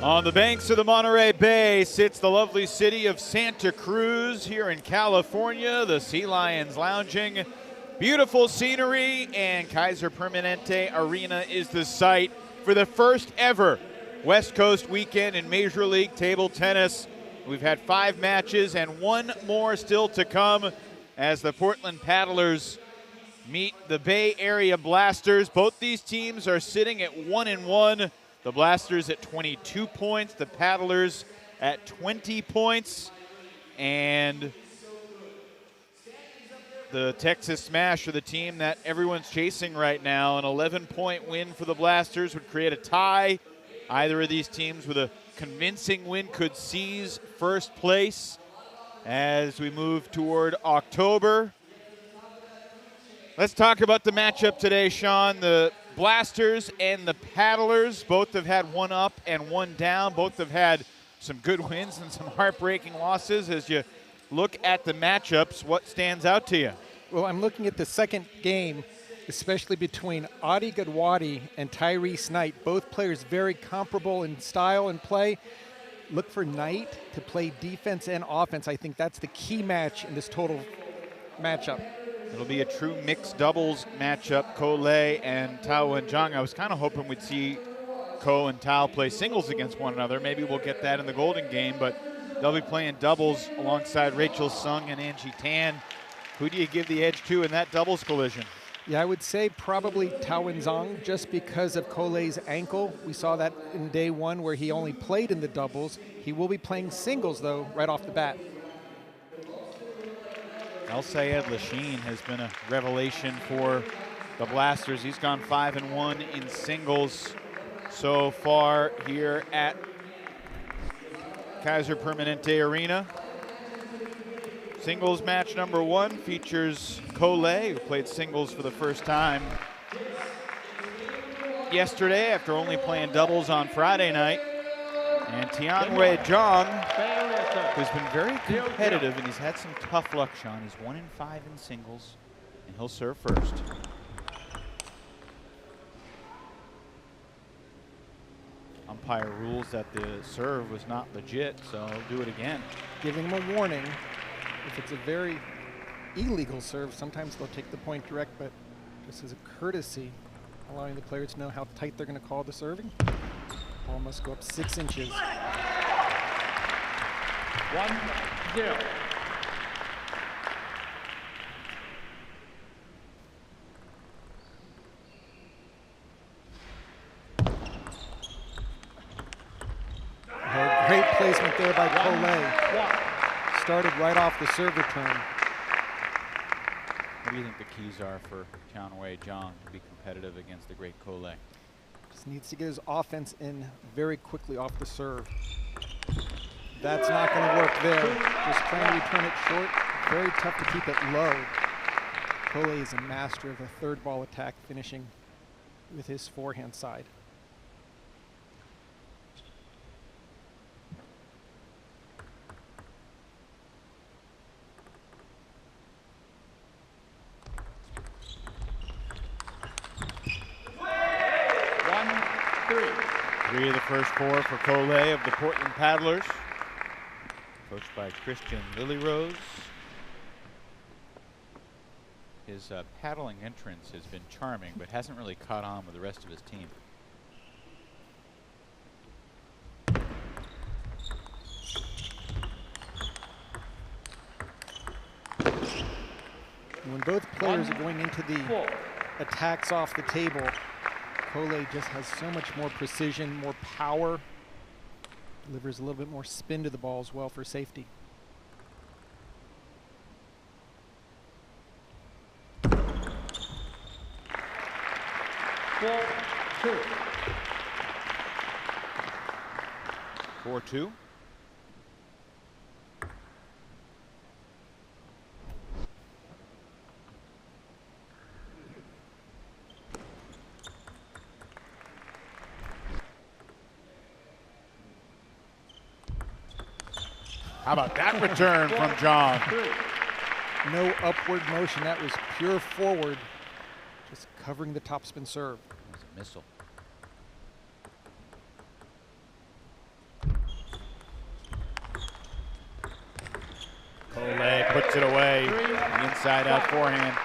On the banks of the Monterey Bay sits the lovely city of Santa Cruz here in California. The Sea Lions lounging. Beautiful scenery, and Kaiser Permanente Arena is the site for the first ever West Coast weekend in Major League Table Tennis. We've had 5 matches and 1 more still to come as the Portland Paddlers meet the Bay Area Blasters. Both these teams are sitting at 1-1. The Blasters at 22 points, the Paddlers at 20 points. And the Texas Smash are the team that everyone's chasing right now. An 11-point win for the Blasters would create a tie. Either of these teams with a convincing win could seize first place as we move toward October. Let's talk about the matchup today, Sean. The Blasters and the Paddlers both have had 1 up and 1 down. Both have had some good wins and some heartbreaking losses. As you look at the matchups, what stands out to you? Well, I'm looking at the second game, especially between Adi Gadwadi and Tyrese Knight. Both players very comparable in style and play. Look for Knight to play defense and offense. I think that's the key match in this total matchup. It'll be a true mixed doubles matchup, Ko Lei and Tao Wen-Zhang. I was kind of hoping we'd see Ko and Tao play singles against one another. Maybe we'll get that in the Golden Game, but they'll be playing doubles alongside Rachel Sung and Angie Tan. Who do you give the edge to in that doubles collision? Yeah, I would say probably Tao Wen-Zhang just because of Ko Lei's ankle. We saw that in day 1 where he only played in the doubles. He will be playing singles, though, right off the bat. El-Sayed Lachine has been a revelation for the Blasters. He's gone 5-1 in singles so far here at Kaiser Permanente Arena. Singles match number 1 features Ko Lei, who played singles for the first time yesterday after only playing doubles on Friday night. And Tianwei Zhang, who's been very competitive, and he's had some tough luck, Sean. He's 1-5 in singles, and he'll serve first. Umpire rules that the serve was not legit, so he'll do it again. Giving him a warning. If it's a very illegal serve, sometimes they'll take the point direct, but just as a courtesy, allowing the player to know how tight they're going to call the serving. Ball must go up 6 inches. 1-0. Oh, great placement there by Ko Lei. Started right off the serve return. What do you think the keys are for Tianwei Zhang to be competitive against the great Ko Lei? Just needs to get his offense in very quickly off the serve. That's not going to work there. Just trying to return it short. Very tough to keep it low. Ko Lei is a master of a third ball attack, finishing with his forehand side. Three of the first 4 for Ko Lei of the Portland Paddlers, coached by Christian Lilyrose. His paddling entrance has been charming, but hasn't really caught on with the rest of his team. When both players are going into the attacks off the table, Ko Lei just has so much more precision, more power, delivers a little bit more spin to the ball as well for safety. Four, 4-2. How about that return from John? No upward motion. That was pure forward, just covering the topspin serve. It was a missile. Collet puts it away. The inside out forehand.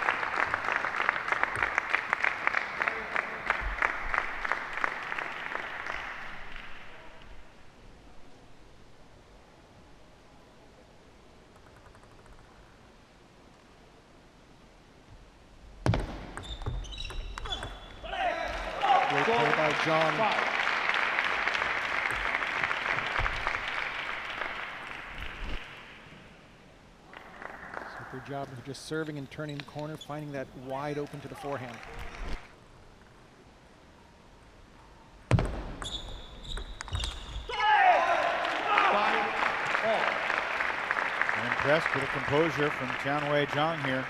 Great play by John. Super job of just serving and turning the corner, finding that wide open to the forehand. I'm impressed with the composure from Tianwei Zhang here.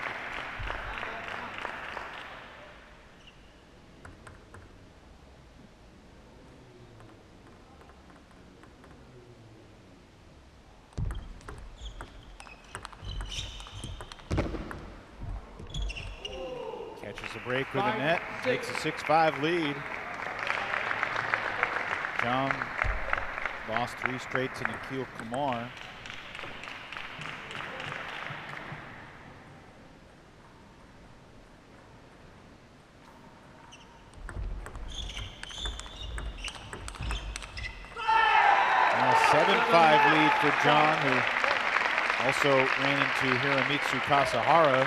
Catches a break with the net, takes a 6-5 lead. Zhang lost 3 straight to Nikhil Kumar. And a 7-5 lead for Zhang, who also ran into Hiromitsu Kasahara.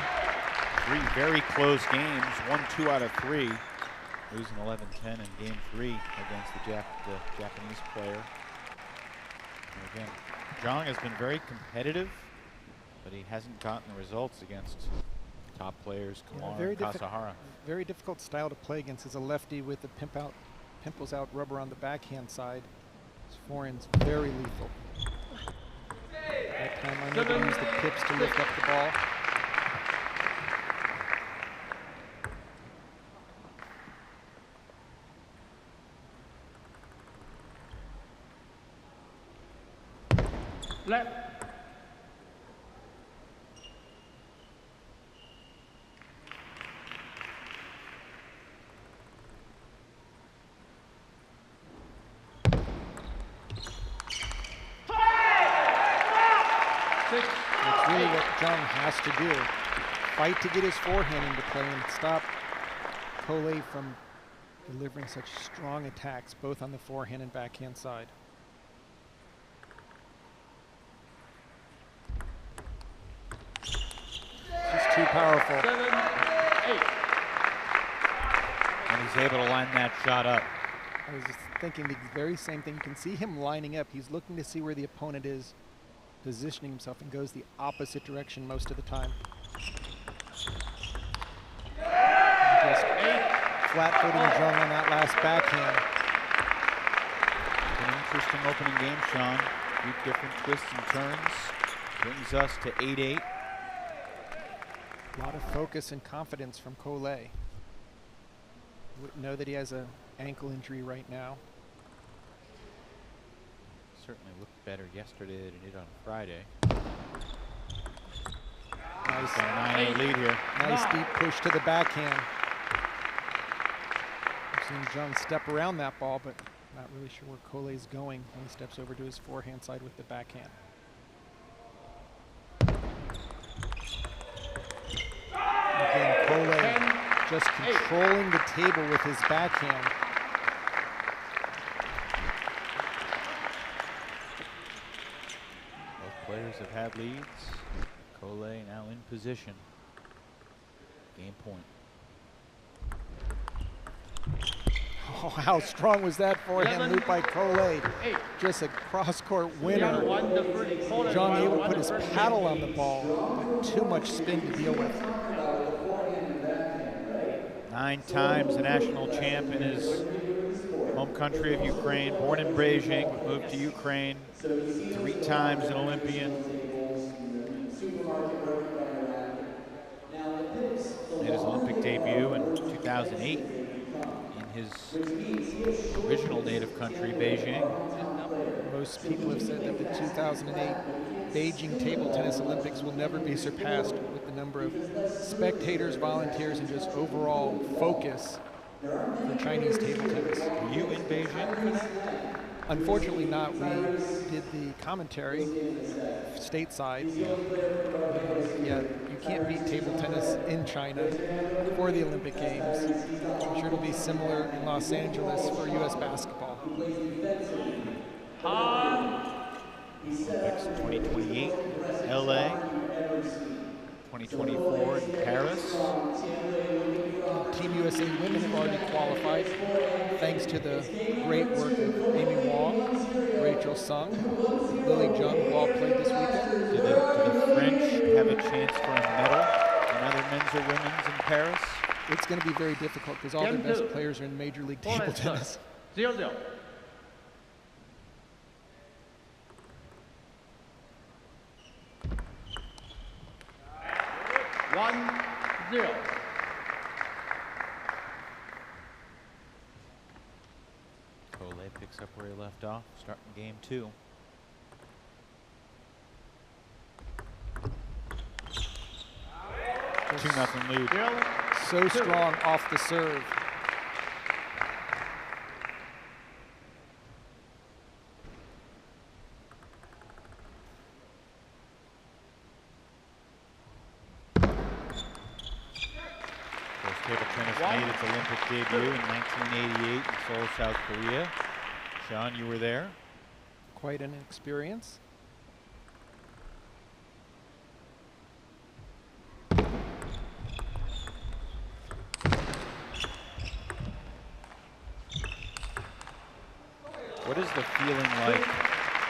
3 very close games, won 2 out of 3, losing 11-10 in game 3 against the Japanese player. And again, Zhang has been very competitive, but he hasn't gotten the results against top players, Kumar and Kasahara. Very difficult style to play against as a lefty with the pimples out rubber on the backhand side. His forehand's very lethal. That time I'm able to use the pips to lift up the ball. Left. That's really what Zhang has to do. Fight to get his forehand into play and stop Collet from delivering such strong attacks, both on the forehand and backhand side. Just too powerful. 7, 8. And he's able to line that shot up. I was just thinking the very same thing. You can see him lining up. He's looking to see where the opponent is positioning himself and goes the opposite direction most of the time. Just flat-footing Zhang on that last backhand. An interesting opening game, Sean. 3 different twists and turns. Brings us to 8-8. A lot of focus and confidence from Collet. Wouldn't know that he has an ankle injury right now. Certainly looked better yesterday than it did on Friday. Nice, Got a 9-8 lead here. nice deep push to the backhand. I've seen Zhang step around that ball, but not really sure where Collet's going when he steps over to his forehand side with the backhand. Again, Collet just controlling the table with his backhand. Both players have had leads. Collet now in position. Game point. Oh, how strong was that forehand loop by Collet? Just a cross-court winner. Zhang able to put his paddle on the ball, but too much spin to deal with. 9 times the national champ in his home country of Ukraine. Born in Beijing, moved to Ukraine. 3 times an Olympian. Made his Olympic debut in 2008 in his original native country, Beijing. Most people have said that the 2008 Beijing Table Tennis Olympics will never be surpassed with the number of spectators, volunteers, and just overall focus for Chinese table tennis. Were you in Beijing for that? Unfortunately not. We did the commentary stateside. Yeah, you can't beat table tennis in China for the Olympic Games. I'm sure it'll be similar in Los Angeles for U.S. basketball. Olympics 2028, LA, 2024 in Paris. Team USA women have already qualified thanks to the great work of Amy Wong, Rachel Sung, Lily Jung, who all played this weekend. Do the French have a chance for a medal in either men's or women's in Paris? It's going to be very difficult because all their best players are in Major League Table Tennis. 0-0. 1-0. Cole picks up where he left off, starting game 2. Just 2-0 lead. So strong off the serve. Table tennis made its Olympic debut in 1988 in Seoul, South Korea. Sean, you were there. Quite an experience. What is the feeling like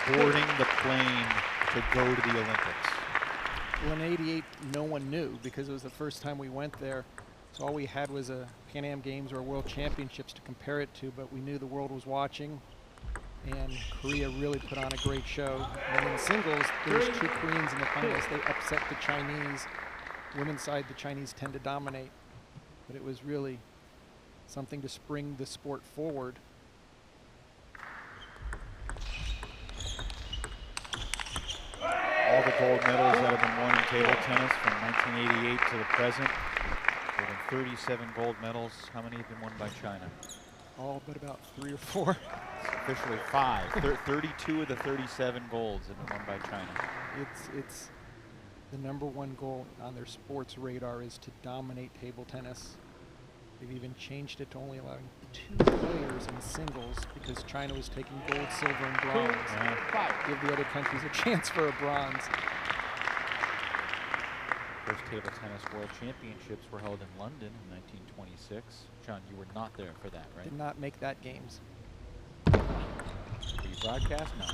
boarding the plane to go to the Olympics? Well, in '88, no one knew because it was the first time we went there. So all we had was a Pan Am Games or World Championships to compare it to, but we knew the world was watching, and Korea really put on a great show. And in singles, there was 2 Koreans in the finals. They upset the Chinese. Women's side, the Chinese tend to dominate, but it was really something to spring the sport forward. All the gold medals that have been won in table tennis from 1988 to the present. More than 37 gold medals. How many have been won by China? All but about 3 or 4. It's officially 5. 32 of the 37 golds have been won by China. It's the #1 goal on their sports radar is to dominate table tennis. They've even changed it to only allowing 2 players in singles because China was taking gold, silver, and bronze. Give the other countries a chance for a bronze. First table tennis world championships were held in London in 1926. John, you were not there for that, right? Did not make that games. Were you broadcast? No.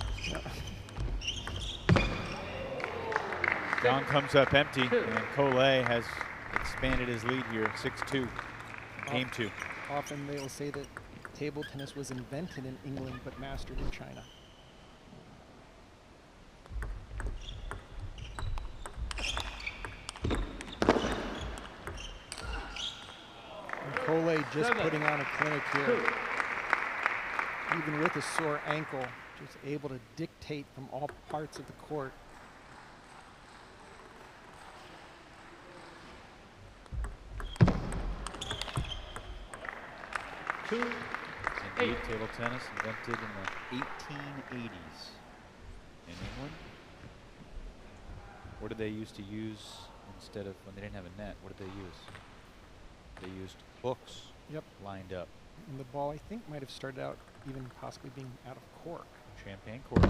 John comes up empty, and Cole has expanded his lead here, 6-2 in game 2. Often they will say that table tennis was invented in England but mastered in China. Cole just putting on a clinic here. Even with a sore ankle, just able to dictate from all parts of the court. Indeed, table tennis invented in the 1880s in England. What did they used to use instead of, when they didn't have a net, what did they use? They used books lined up. And the ball, I think, might have started out even possibly being out of cork. Champagne cork.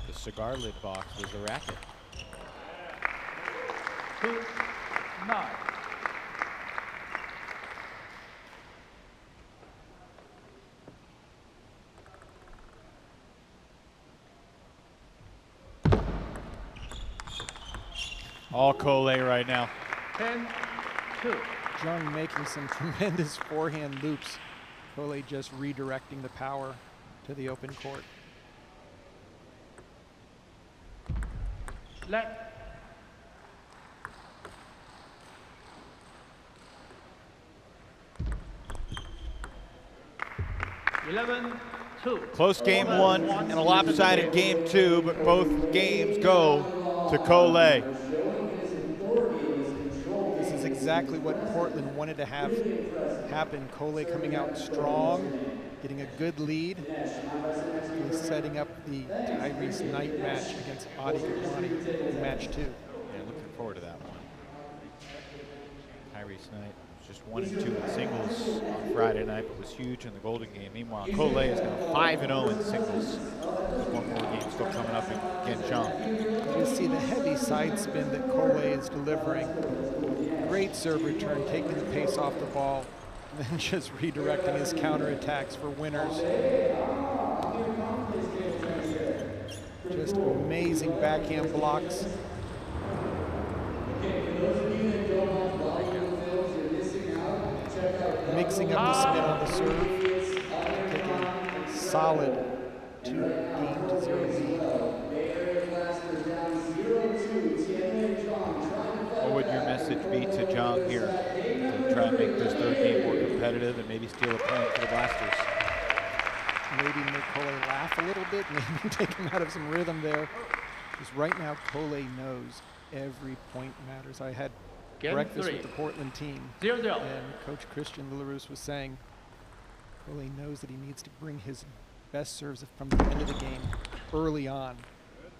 The cigar lid box was the racket. 2-9. All Cole right now. 10-2. Jung making some tremendous forehand loops. Cole just redirecting the power to the open court. Let. 11-2. Close game 1 and a lopsided game 2, but both games go to Cole. This is exactly what Portland wanted to have happen. Cole coming out strong, getting a good lead, really setting up the Tyrese Knight match against Adi Gagwani in match 2. Yeah, looking forward to that one. Tyrese Knight was just 1-2 in singles on Friday night, but was huge in the Golden Game. Meanwhile, Cole is now 5-0 in singles. With one more game still coming up against Zhang. You see the heavy side spin that Cole is delivering. Great serve return, taking the pace off the ball, and then just redirecting his counterattacks for winners. Just amazing backhand blocks. Mixing up the spin on the serve. Take a solid 2-0 lead. What would your message be to Zhang here to try and make this third game more competitive and maybe steal a point for the Blasters? Maybe make Cole laugh a little bit, maybe take him out of some rhythm there. Because right now, Cole knows every point matters. I had breakfast with the Portland team, 0-0. and Coach Christian Larousse was saying Cole knows that he needs to bring his best serves from the end of the game early on,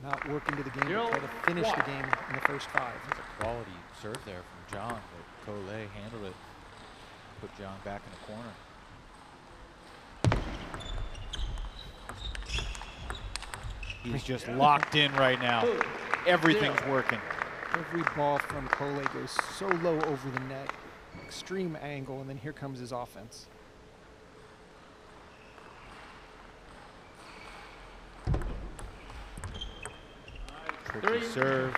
not work into the game, but try to finish the game in the first 5. It's a quality serve there from Zhang, but Cole handled it, put Zhang back in the corner. He's just locked in right now. Everything's working. Every ball from Cole goes so low over the net, extreme angle, and then here comes his offense. Tricky serve,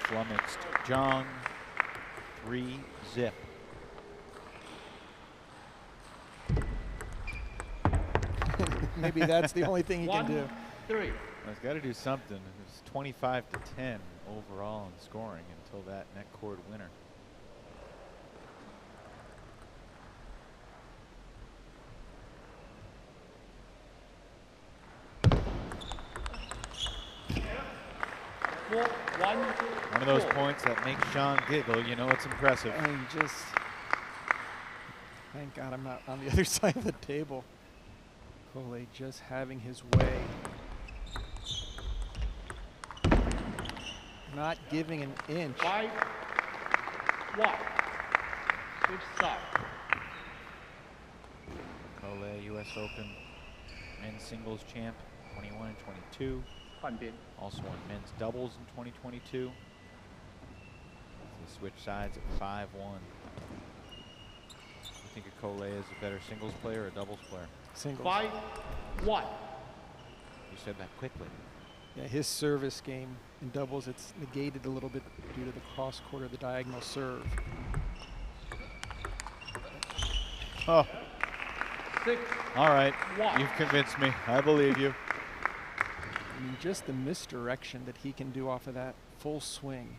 flummoxed Zhang, 3-0. Maybe that's the only thing he can do. 1-3. Well, he's got to do something. It's 25-10 overall in scoring until that net cord winner. One of those points that makes Sean giggle. You know it's impressive. I mean, just thank God I'm not on the other side of the table. Cole just having his way. Not giving an inch. 5-1. Switch side. Cole, U.S. Open men's singles champ, 21 and 22. 换边. Also won men's doubles in 2022. They switch sides at 5-1. You think Cole is a better singles player or a doubles player? Singles. 5-1. You said that quickly. Yeah, his service game in doubles, it's negated a little bit due to the cross court or the diagonal serve. Oh, 6-1. all right. You've convinced me. I believe you. I mean, just the misdirection that he can do off of that full swing.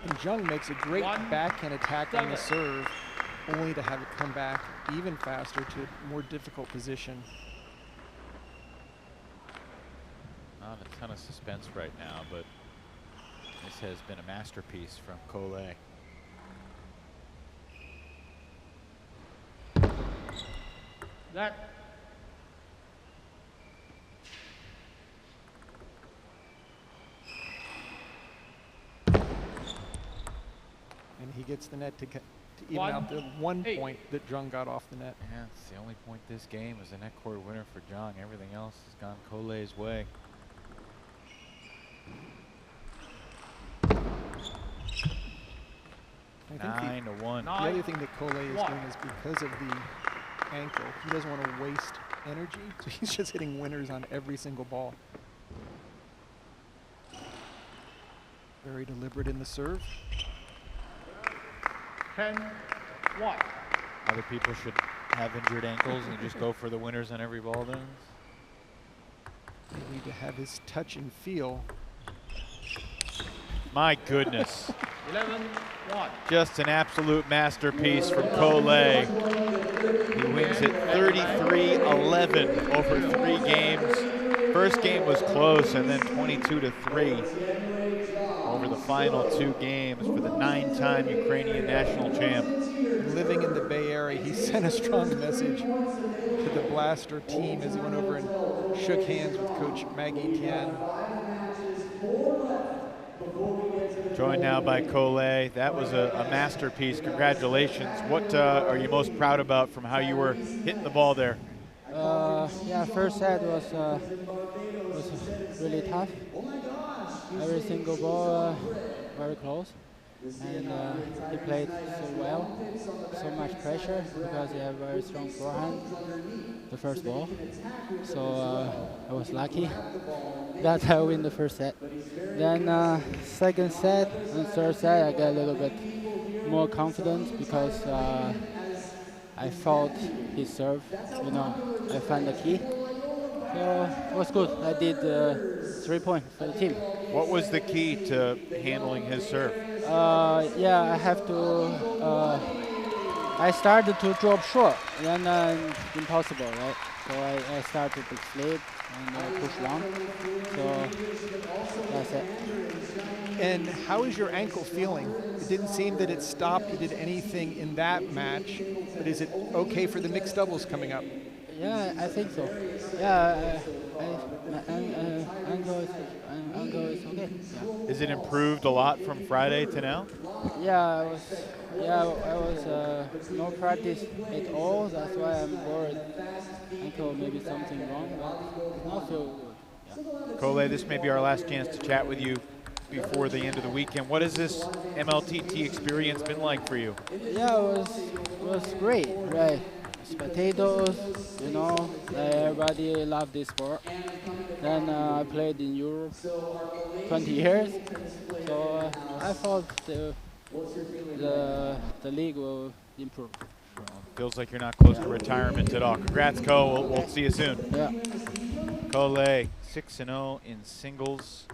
And Zhang makes a great backhand attack on the serve, only to have it come back even faster to a more difficult position. Not a ton of suspense right now, but this has been a masterpiece from Cole. That. And he gets the net to even out the 1 point that Zhang got off the net. Yeah, it's the only point this game is a net court winner for Zhang. Everything else has gone Cole's way. I think 9-1. the other thing that Cole is doing is because of the ankle, he doesn't want to waste energy, so he's just hitting winners on every single ball. Very deliberate in the serve. 10-1. Other people should have injured ankles and just go for the winners on every ball then? They need to have his touch and feel. My goodness. 11-1. Just an absolute masterpiece from Cole. He wins it 33-11 over 3 games. First game was close, and then 22-3. over the final 2 games for the 9-time Ukrainian national champ. Living in the Bay Area, he sent a strong message to the Blaster team as he went over and shook hands with Coach Maggie Tian. Joined now by Cole. That was a masterpiece. Congratulations. What are you most proud about from how you were hitting the ball there? Yeah, first set was really tough. Every single ball very close, and he played so well. So much pressure because he had very strong forehand. The first ball, so I was lucky that I win the first set. Then second set and third set, I got a little bit more confidence because I felt his serve. You know, I found the key. So it was good. I did 3 points for the team. What was the key to handling his serve? Yeah, I have to. I started to drop short, then impossible, right? So I started to slip and push long. So that's it. And how is your ankle feeling? It didn't seem that it stopped you did anything in that match, but is it okay for the mixed doubles coming up? Yeah, I think so. Yeah, my ankle is okay. Yeah. Is it improved a lot from Friday to now? Yeah, I was no practice at all. That's why I'm worried. Ankle maybe something wrong, but now feel good. Yeah. Cole, this may be our last chance to chat with you before the end of the weekend. What has this MLTT experience been like for you? Yeah, it was great, right? Potatoes, you know, everybody loved this sport. Then I played in Europe 20 years, so I thought the league will improve. Feels like you're not close to retirement at all. Congrats, Cole. We'll see you soon. Yeah. Cole, 6-0 in singles.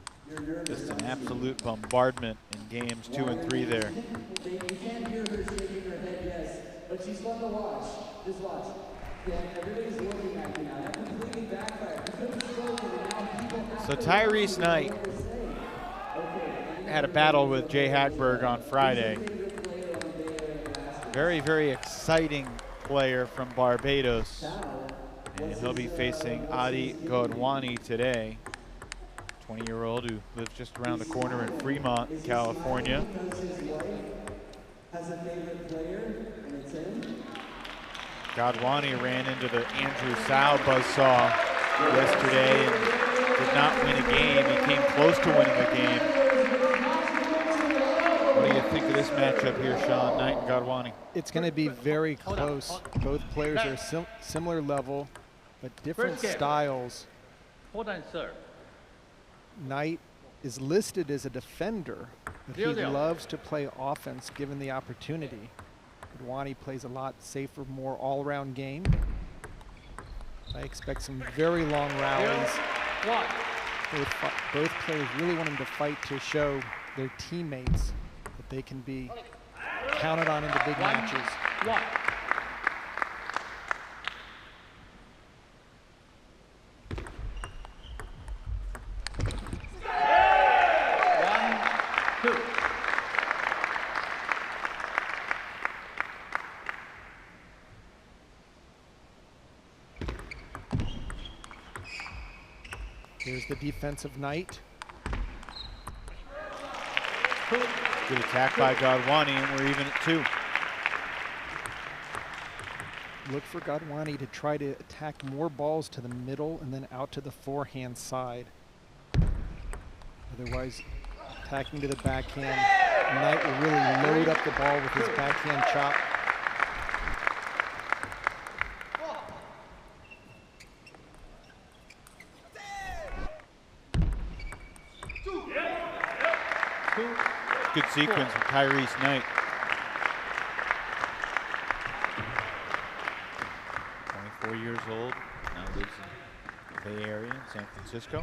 Just an absolute bombardment in games 2 and 3 there. You can't hear her shaking her head yes, but she's fun to watch. Just watch. Yeah, everybody's looking at you now. That completely backfired. You could have spoken and now people have So Tyrese Knight had a battle with Jay Hagberg on Friday. Very, very exciting player from Barbados. And he'll be facing Adi Godwani today. 20-year-old who lives just around the corner in Fremont, California. has a favorite player, and it's him. Godwani ran into the Andrew Sau buzzsaw yesterday and did not win a game. He came close to winning a game. What do you think of this matchup here, Sean? Knight and Godwani? It's going to be very close. Both players are similar level, but different styles. Hold on, sir. Knight is listed as a defender, but he loves to play offense given the opportunity. Godwani plays a lot safer, more all-around game. I expect some very long rallies. Both players really wanting to fight to show their teammates that they can be counted on in the big matches. 1. Here's the defensive Knight. Good attack by Godwani, and we're even at 2. Look for Godwani to try to attack more balls to the middle and then out to the forehand side. Otherwise, attacking to the backhand, Knight will really load up the ball with his backhand chop. Good sequence with Tyrese Knight. 24 years old, now lives in the Bay Area in San Francisco.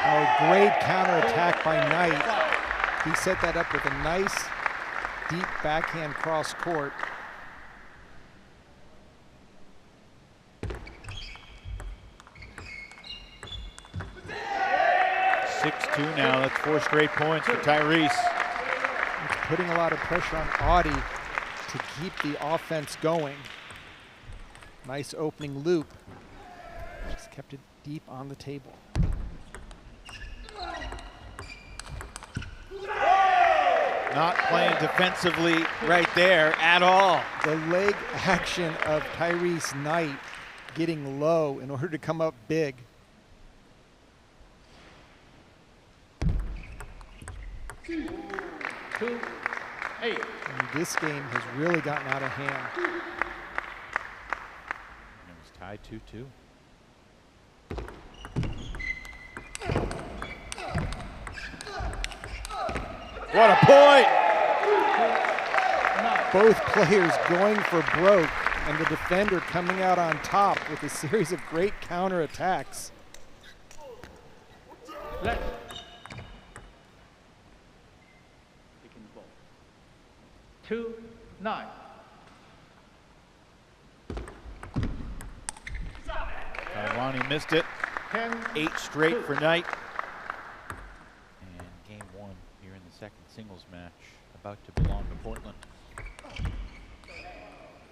Oh, great counterattack by Knight. He set that up with a nice deep backhand cross court. 2 now. That's 4 straight points for Tyrese. It's putting a lot of pressure on Audie to keep the offense going. Nice opening loop. Just kept it deep on the table. Not playing defensively right there at all. The leg action of Tyrese Knight getting low in order to come up big. Two, 8. And this game has really gotten out of hand. It was tied 2-2. What a point! Both players going for broke, and the defender coming out on top with a series of great counterattacks. Left. Taking the ball. 2-9. Taiwani missed it. 10. 8 straight for Knight. And game 1 here in the second singles match, about to belong to Portland.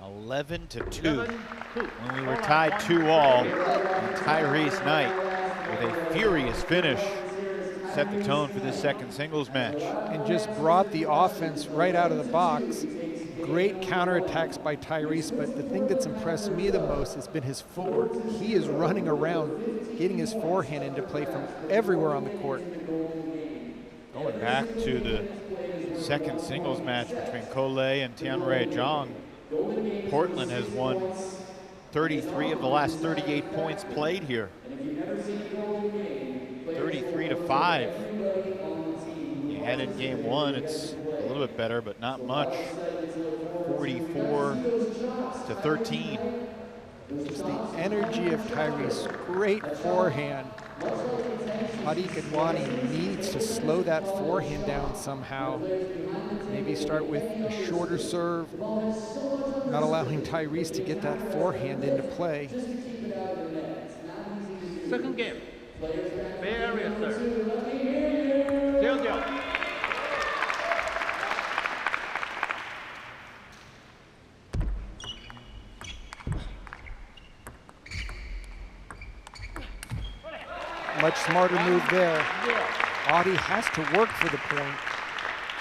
11-2 when we were tied 2-all, and Tyrese Knight with a furious finish set the tone for this second singles match. And just brought the offense right out of the box. Great counterattacks by Tyrese, but the thing that's impressed me the most has been his footwork. He is running around, getting his forehand into play from everywhere on the court. Going back to the second singles match between Collet and Tianrui Zhang, Portland has won 33 of the last 38 points played here. 33-5. You had in game 1, it's a little bit better, but not much. 44-13. Just the energy of Tyrese, great forehand. Adi Gadwani needs to slow that forehand down somehow. Maybe start with a shorter serve, not allowing Tyrese to get that forehand into play. Second game. Bay Area serve. 0-0. Much smarter move there. Audie has to work for the point.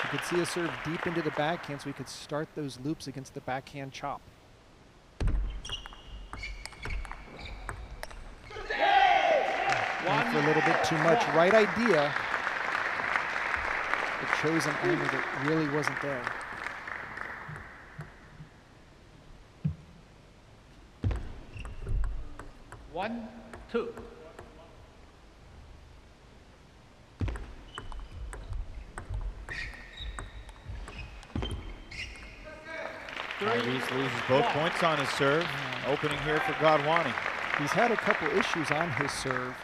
You could see a serve deep into the backhand so he could start those loops against the backhand chop. Went for a little bit too much. Right idea, but chose an angle that really wasn't there. One, two. Tyrese loses both points on his serve. Opening here for Godwani. He's had a couple issues on his serve.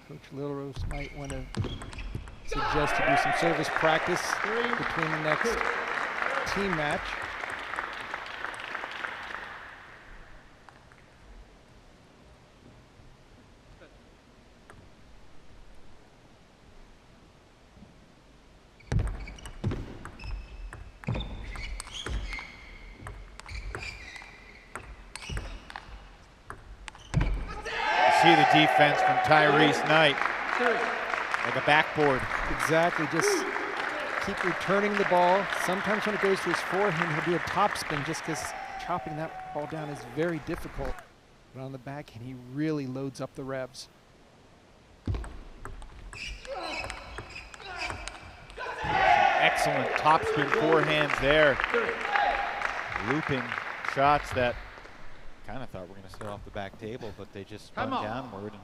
Coach Lilrose might want to suggest to do some service practice between the next team match. See the defense from Tyrese Knight, like a backboard. Exactly, just keep returning the ball. Sometimes when it goes to his forehand, he'll do a topspin just because chopping that ball down is very difficult. But on the backhand, he really loads up the revs. Excellent topspin forehands there. Looping shots that kind of thought we're going to set off the back table, but they just spun downward. And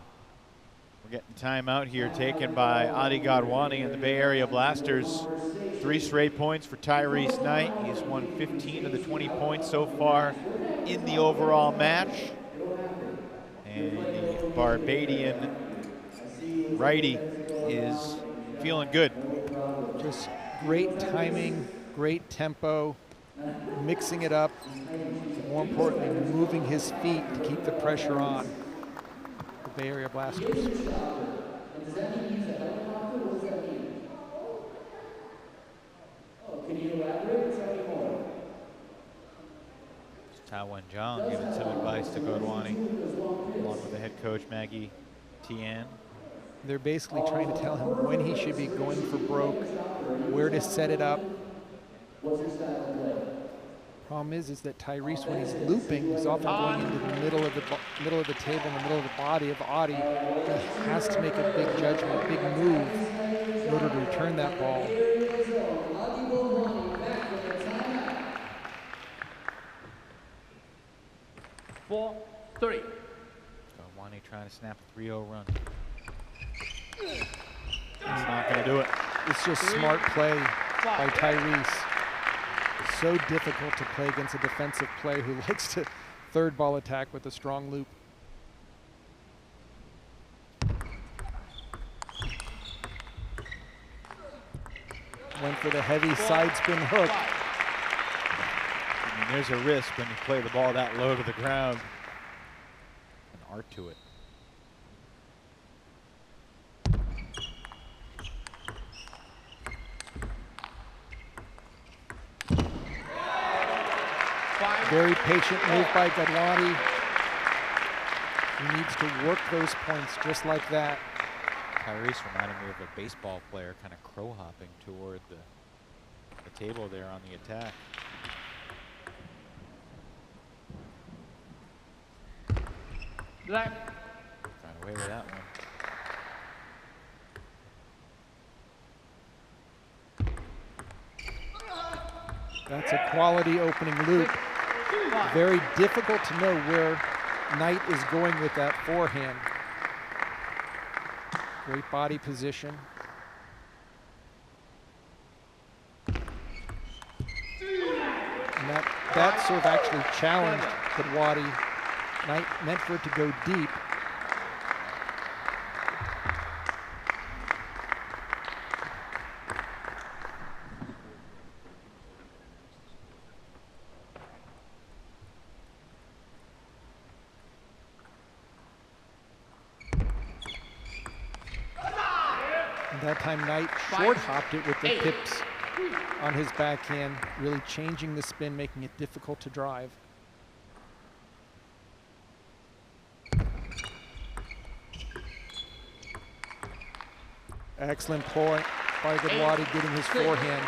we're getting timeout here taken by Adi Godwani and the Bay Area Blasters. 3 straight points for Tyrese Knight. He's won 15 of the 20 points so far in the overall match. And the Barbadian righty is feeling good. Just great timing, great tempo, mixing it up. More importantly, moving his feet to keep the pressure on the Bay Area Blasters. Does that mean use a helicopter? What does that mean? Oh, can you elaborate? Tell me more. Tawen Zhang giving some advice to Godwani, along with the head coach Maggie Tian. They're basically trying to tell him when he should be going for broke, where to set it up. What's your style of play? Problem is that Tyrese, when he's looping, he's often going into the middle of the table, in the middle of the body of Audi. He has to make a big judgment, a big move in order to return that ball. 4-3. Godwani trying to snap a 3-0 run. He's not going to do it. It's just smart play by Tyrese. So difficult to play against a defensive player who likes to third ball attack with a strong loop. Went for the heavy side spin hook. I mean, there's a risk when you play the ball that low to the ground. An art to it. Very patient move by Godwani. He needs to work those points just like that. Tyrese reminded me of a baseball player kind of crow hopping toward the table there on the attack. Left. Got away with that one. That's a quality opening loop. Very difficult to know where Knight is going with that forehand. Great body position. And that serve actually challenged Godwani. Knight meant for it to go deep. That time Knight short hopped it with the pips on his backhand, really changing the spin, making it difficult to drive. Excellent point by Godwani, getting his forehand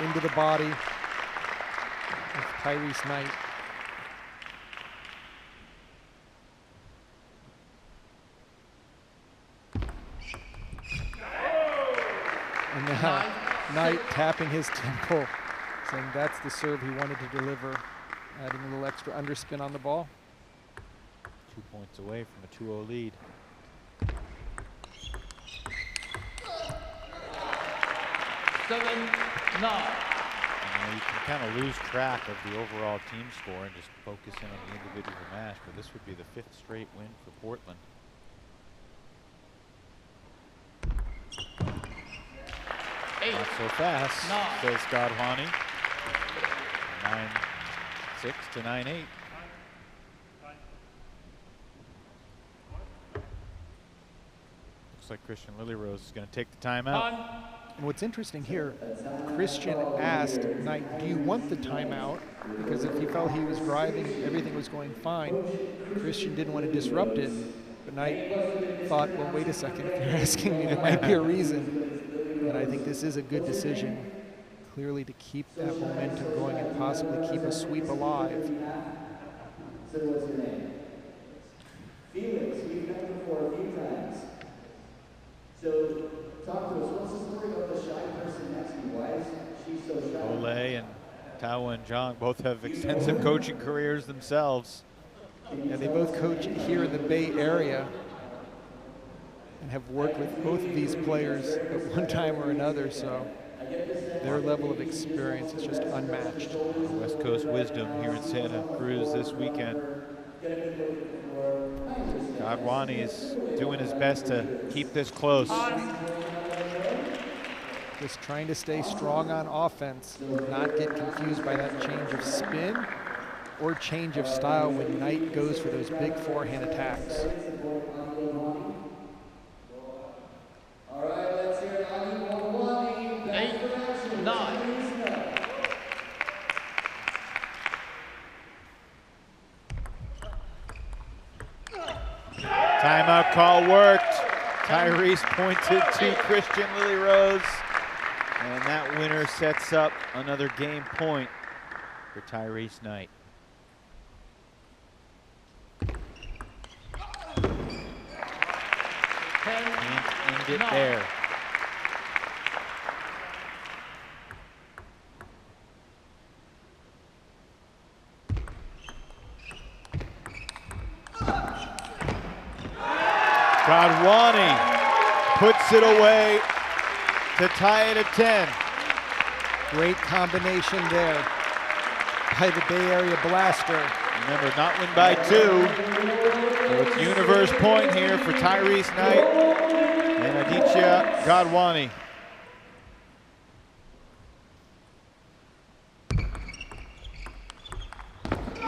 into the body of Tyrese Knight. And now Knight tapping his temple, saying that's the serve he wanted to deliver, adding a little extra underspin on the ball. 2 points away from a 2-0 lead. 7-9. You can kind of lose track of the overall team score and just focus in on the individual match, but this would be the 5th straight win for Portland. Not so fast, says Godwani. 9-6 to 9-8. Looks like Christian Lillyrose is going to take the timeout. And what's interesting here, Christian asked Knight, do you want the timeout? Because if he felt he was driving, everything was going fine. Christian didn't want to disrupt it, but Knight thought, well, wait a second, if you're asking me, there might be a reason. And I think this is a good decision, clearly, to keep that momentum going and possibly keep a sweep alive. So what's your name? Felix, we've met before a few times. So talk to us, what's the story about the shy person next to you? Why is she so shy? Ole and Tawen Zhang both have extensive coaching careers themselves. Yeah, they both coach here in the Bay Area and have worked with both of these players at one time or another, so their level of experience is just unmatched. West Coast wisdom here in Santa Cruz this weekend. Godwani is doing his best to keep this close. Just trying to stay strong on offense, not get confused by that change of spin or change of style when Knight goes for those big forehand attacks. Timeout call worked. Tyrese pointed to Christian Lily Rose. And that winner sets up another game point for Tyrese Knight. Can't end it there. Godwani puts it away to tie it at 10. Great combination there by the Bay Area Blaster. Remember, not win by 2. So it's universe point here for Tyrese Knight and Aditya Godwani.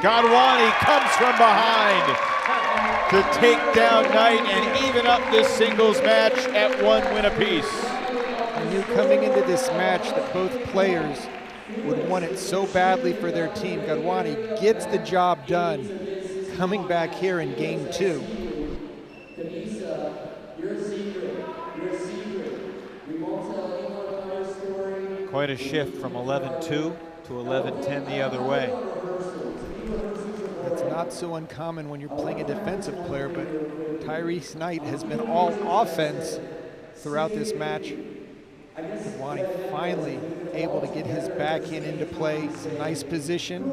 Godwani comes from behind to take down Knight and even up this singles match at 1 win apiece. I knew coming into this match that both players would want it so badly for their team. Godwani gets the job done coming back here in game 2. Quite a shift from 11-2 to 11-10 the other way. It's not so uncommon when you're playing a defensive player, but Tyrese Knight has been all offense throughout this match. Godwani finally able to get his backhand into play. Some nice position.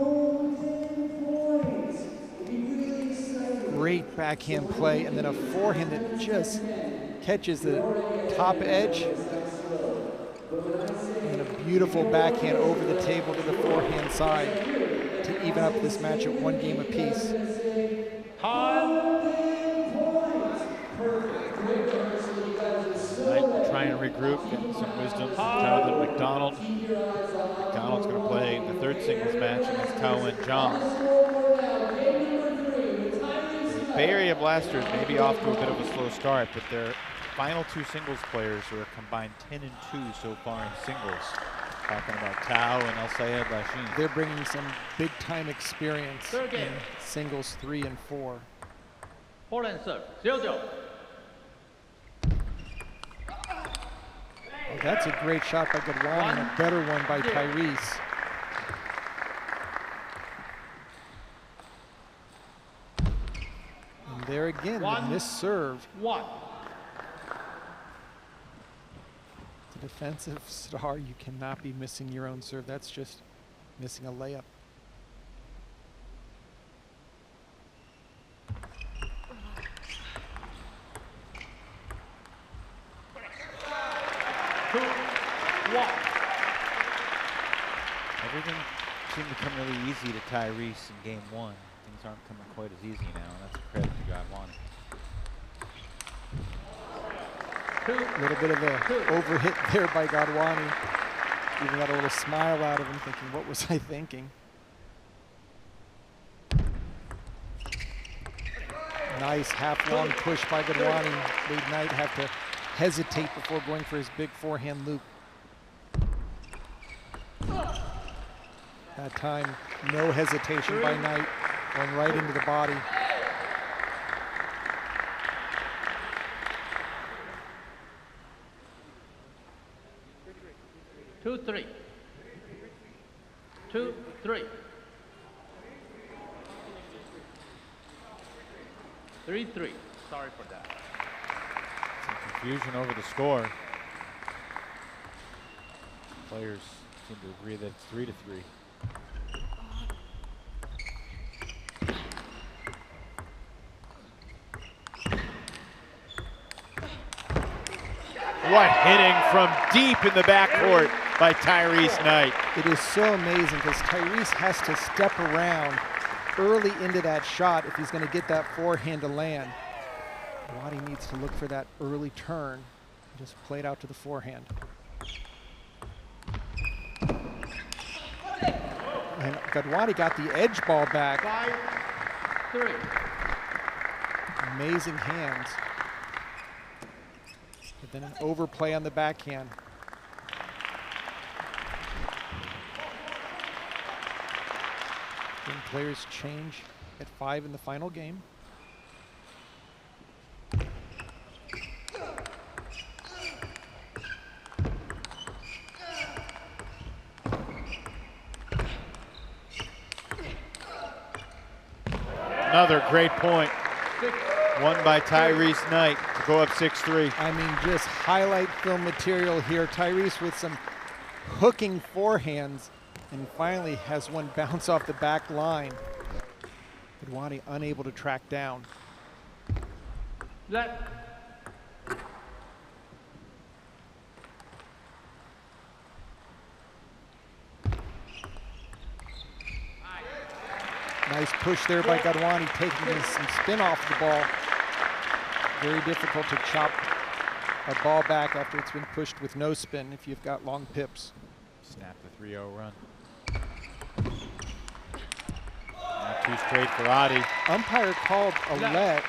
Great backhand play, and then a forehand that just catches the top edge. And a beautiful backhand over the table to the forehand side to even up this match at 1 game apiece. Knight will try and regroup, get some wisdom from Jonathan McDonald. McDonald's going to play the 3rd singles match against Taowen Zhang. The Bay Area Blasters may be off to a bit of a slow start, but their final 2 singles players are a combined 10-2 so far in singles. Talking about Tao and El Sayed Lasheen. They're bringing some big-time experience in singles 3 and 4. Poland serve, 0-0. Oh, that's a great shot by Godwani and a better one by Tyrese. And there again, the missed serve. 1. The defensive star, you cannot be missing your own serve. That's just missing a layup. Everything seemed to come really easy to Tyrese in game 1. Things aren't coming quite as easy now, and that's a credit to Godwani. A little bit of a overhit there by Godwani. Even got a little smile out of him, thinking, what was I thinking? Nice half-long push by Godwani. Made Knight have to hesitate before going for his big forehand loop. That time, no hesitation by Knight, going right into the body. Two, three. 2-3. Three, 3. Sorry for that. Some confusion over the score. Players seem to agree that it's 3-3. What hitting from deep in the backcourt by Tyrese Knight. It is so amazing because Tyrese has to step around early into that shot if he's going to get that forehand to land. Godwani needs to look for that early turn. Just play it out to the forehand. And Godwani got the edge ball back. 5-3. Amazing hands. But then an overplay on the backhand. Then players change at 5 in the final game. Another great point. Won by Tyrese Knight to go up 6-3. I mean, just highlight film material here. Tyrese with some hooking forehands, and finally has one bounce off the back line. Gadwani unable to track down. Left. Nice push there by Gadwani, taking some spin off the ball. Very difficult to chop a ball back after it's been pushed with no spin if you've got long pips. Snap the 3-0 run. Now 2 straight for Adi. Umpire called a let.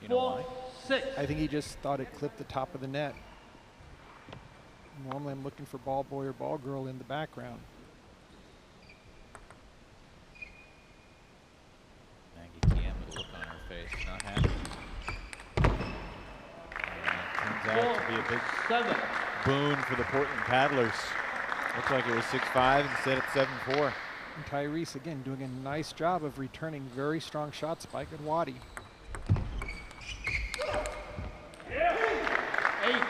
You know why? 4-6. I think he just thought it clipped the top of the net. Normally I'm looking for ball boy or ball girl in the background. Maggie TM with a look on her face, not happy. And it turns out to be a big 7. boon for the Portland Paddlers. Looks like it was 6-5 instead of 7-4. And Tyrese again doing a nice job of returning very strong shots by Gadwani. 8-4.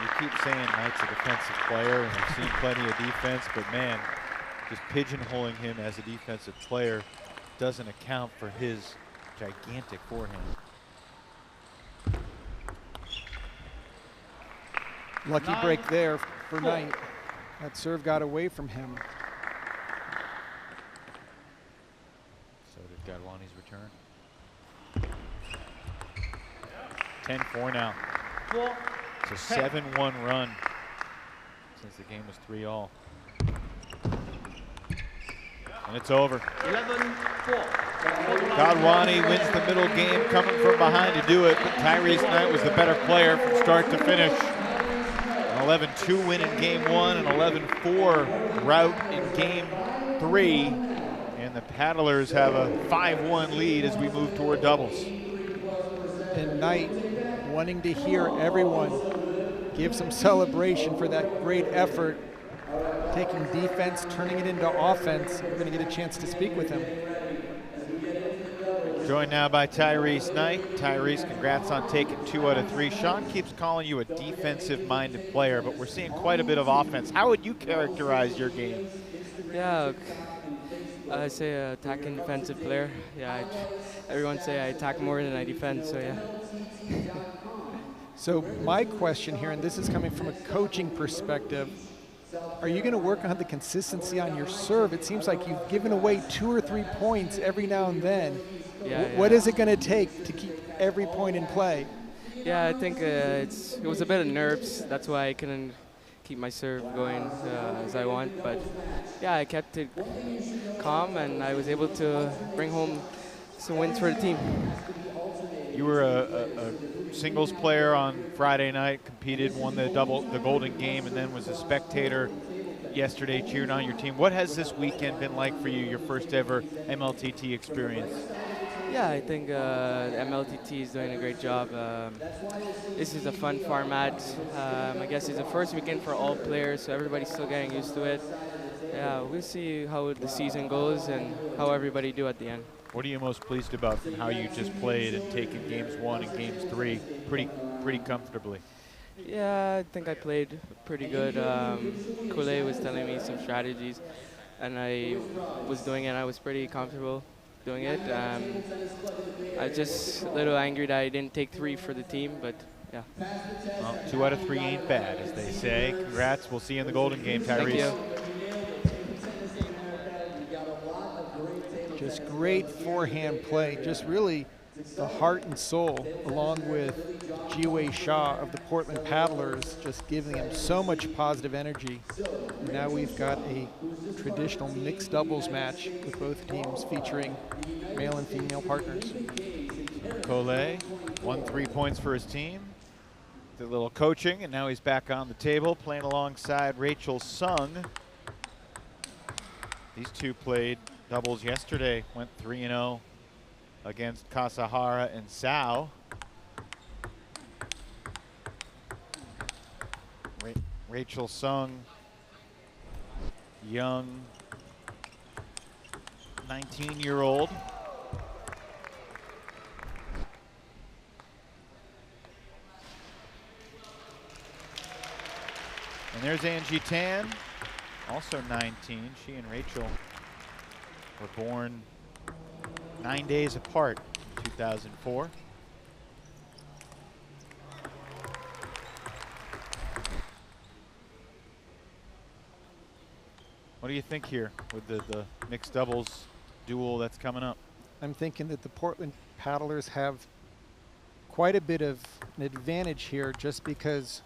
You keep saying Knight's a defensive player, and we've seen plenty of defense, but man, just pigeonholing him as a defensive player doesn't account for his gigantic forehand. Lucky 9, break there for 4. Knight. That serve got away from him. So did Gadwani's return. 10-4 now. 4. It's a 7-1 run since the game was 3-all. And it's over. 11-4. Gadwani wins the middle game coming from behind to do it, but Tyrese Knight was the better player from start to finish. An 11-2 win in game 1, an 11-4 rout in game 3, and the Paddlers have a 5-1 lead as we move toward doubles. And Knight wanting to hear everyone give some celebration for that great effort, taking defense, turning it into offense. We're going to get a chance to speak with him. Joined now by Tyrese Knight. Tyrese, congrats on taking 2 out of 3. Sean keeps calling you a defensive-minded player, but we're seeing quite a bit of offense. How would you characterize your game? Yeah, I say attacking defensive player. Yeah, everyone say I attack more than I defend, so yeah. So my question here, and this is coming from a coaching perspective, are you going to work on the consistency on your serve? It seems like you've given away 2 or 3 points every now and then. Yeah, What is it going to take to keep every point in play? Yeah, I think it was a bit of nerves. That's why I couldn't keep my serve going as I want. But yeah, I kept it calm, and I was able to bring home some wins for the team. You were a singles player on Friday night, competed, won the Golden Game, and then was a spectator yesterday cheering on your team. What has this weekend been like for you, your first ever MLTT experience? Yeah, I think the MLTT is doing a great job. This is a fun format. I guess it's the first weekend for all players, so everybody's still getting used to it. Yeah, we'll see how the season goes and how everybody do at the end. What are you most pleased about from how you just played and taken games 1 and games 3 pretty comfortably? Yeah, I think I played pretty good. Koule was telling me some strategies, and I was doing it. I was pretty comfortable doing it. I was just a little angry that I didn't take 3 for the team, but yeah. Well, 2 out of 3 ain't bad, as they say. Congrats. We'll see you in the Golden Game, Tyrese. Thank you. Just great forehand play, just really the heart and soul, along with Jiwei Shaw of the Portland Paddlers, just giving him so much positive energy. And now we've got a traditional mixed doubles match with both teams featuring male and female partners. Koule won 3 points for his team. Did a little coaching, and now he's back on the table playing alongside Rachel Sung. These two played doubles yesterday, went 3-0 against Kasahara and Sao. Rachel Sung young 19-year-old. And there's Angie Tan, also 19. She and Rachel were born 9 days apart in 2004. What do you think here with the mixed doubles duel that's coming up? I'm thinking that the Portland paddlers have quite a bit of an advantage here just because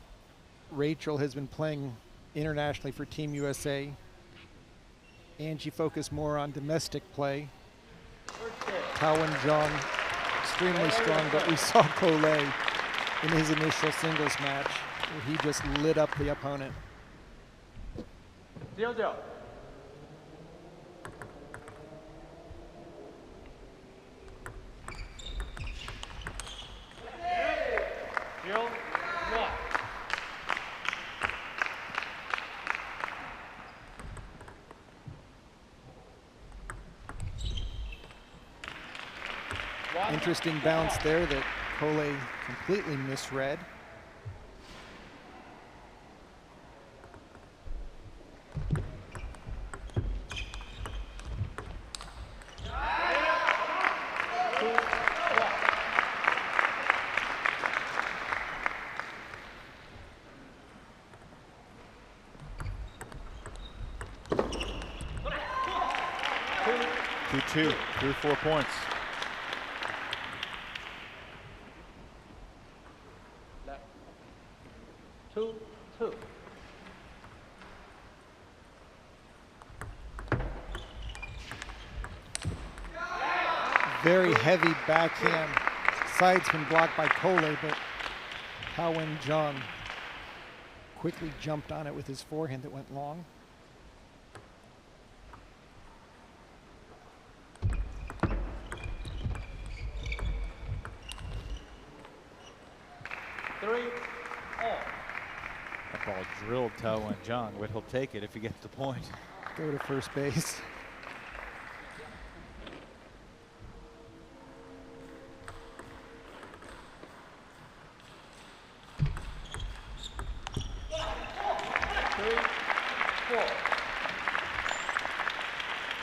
Rachel has been playing internationally for Team USA. Angie focused more on domestic play. Taowen Jong extremely strong, but we saw Collet in his initial singles match where he just lit up the opponent. 0-0. Interesting bounce there that Collet completely misread. Two, through 4 points. Left. 2-2. Very heavy backhand. Side's been blocked by Collet, but Taowen Jong quickly jumped on it with his forehand that went long. That ball drilled Taowen Jong, but he'll take it if he gets the point. Go to first base.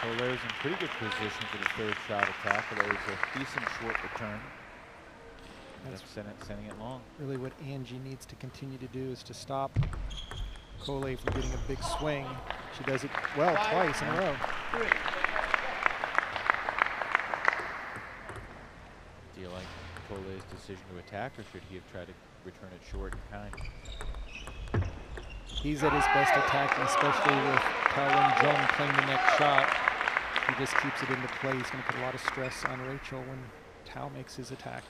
Collet's in pretty good position for the third shot attack, although it's a decent short return. That's sending it long. Really what Angie needs to continue to do is to stop Collet from getting a big swing. She does it well twice in a row. Do you like Collet's decision to attack, or should he have tried to return it short and kind? He's at his best attacking, especially with Taowen Jong playing the next shot. He just keeps it into play. He's going to put a lot of stress on Rachel when Tao makes his attack.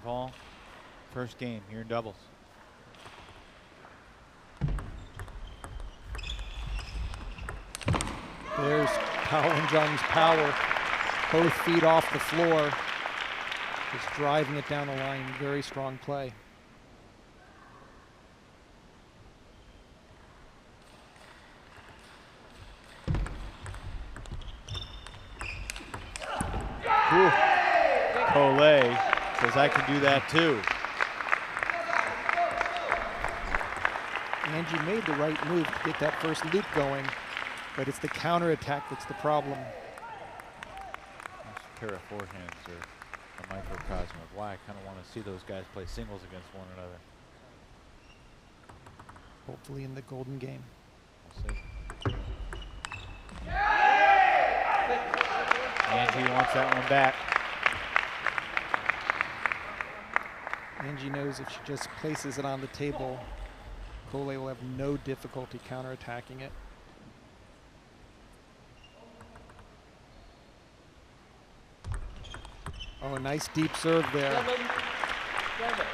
All, first game here in doubles. There's Taowen Jong's power. Both feet off the floor. Just driving it down the line. Very strong play. Collet says, I can do that too. Angie made the right move to get that first loop going, but it's the counterattack that's the problem. Those pair of forehands are a microcosm of why I kind of want to see those guys play singles against one another. Hopefully in the golden game. We'll see. Angie wants that one back. Angie knows if she just places it on the table, Collet will have no difficulty counterattacking it. Oh, a nice deep serve there. 7-7.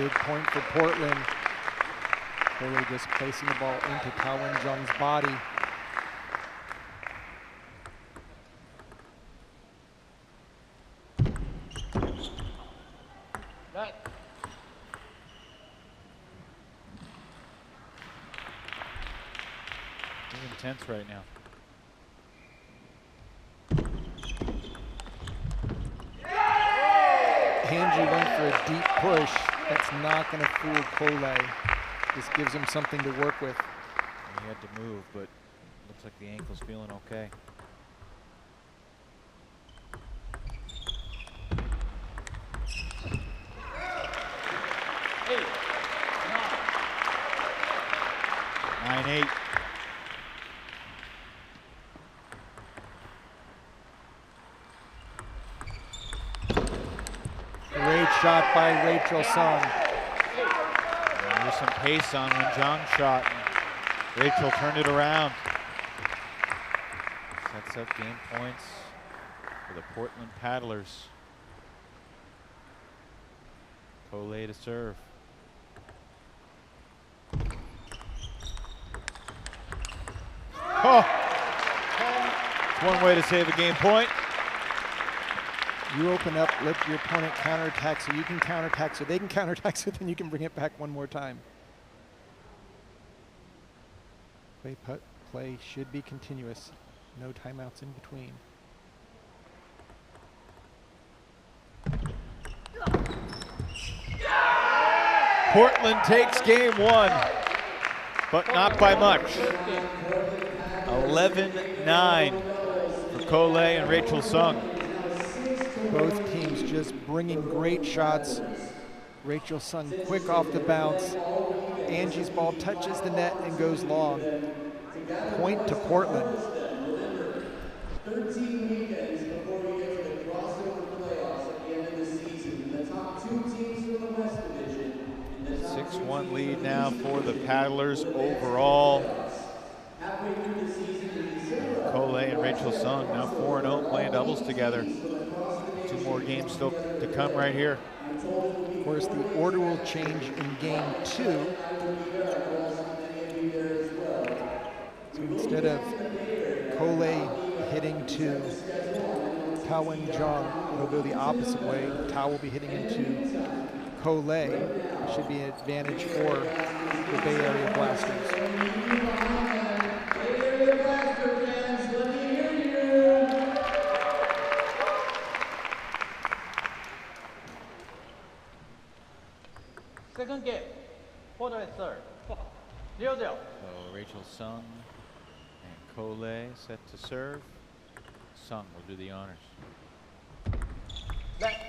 Big point for Portland. Cole just placing the ball into Tao Wen-jung's body. It's intense right now. Angie went for a deep push. That's not going to fool Cole. This gives him something to work with. He had to move, but looks like the ankle's feeling okay. Eight. 9-8. Great shot by Rachel Sung. There's some pace on Wen-jung's shot. Rachel turned it around. Sets up game points for the Portland Paddlers. Cole to serve. Oh! It's one way to save a game point. You open up, let your opponent counterattack so you can counterattack, so they can counterattack, so then you can bring it back one more time. Play should be continuous. No timeouts in between. Portland takes game one, but not by much. 11-9 for Cole and Rachel Sung. Both teams just bringing great shots. Rachel Sung quick off the bounce. Angie's ball touches the net and goes long. Point to Portland. 13 weekends before we get to the crossover playoffs at the end of the season. The top two teams from the West Division. 6-1 lead now for the Paddlers overall. Halfway through the season, Cole and Rachel Sung now 4-0 playing doubles together. 2 more games still to come right here. Of course, the order will change in game 2. So instead of Cole hitting to Tao Wen-jung, it'll go the opposite way. Tao will be hitting into Cole. Should be an advantage for the Bay Area Blasters. Second game. Portland and third. 0-0. So Rachel Sung and Cole set to serve. Sung will do the honors. Net.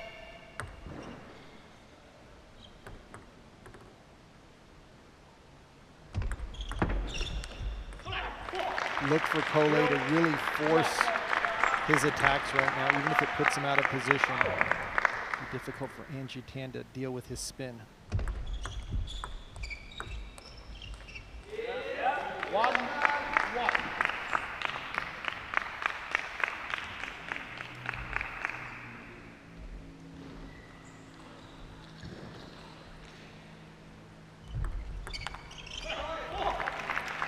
Look for Cole to really force his attacks right now, even if it puts him out of position. It'll be difficult for Angie Tan to deal with his spin. 1-1.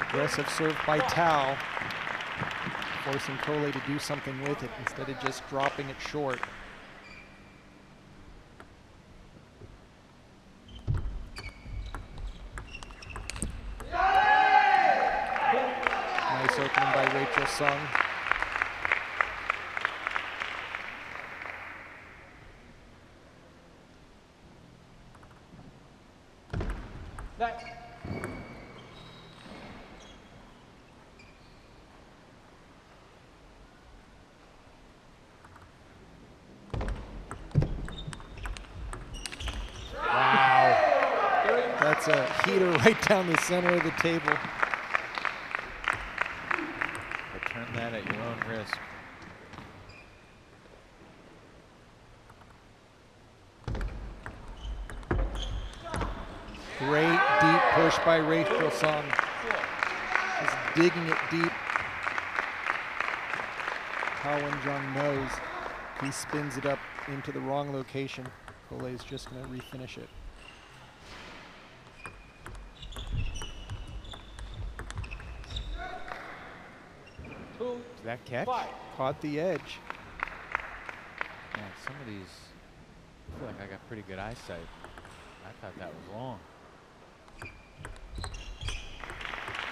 Aggressive serve by Tao, forcing Cole to do something with it instead of just dropping it short. Nice opening by Rachel Sung. Net. That's a heater right down the center of the table. Return that at your own risk. Great deep push by Rachel Sung. Just digging it deep. Tao Wen-jung knows he spins it up into the wrong location. Cole is just going to refinish it. that catch? Caught the edge. Man, some of these, I feel like I got pretty good eyesight. I thought that was long.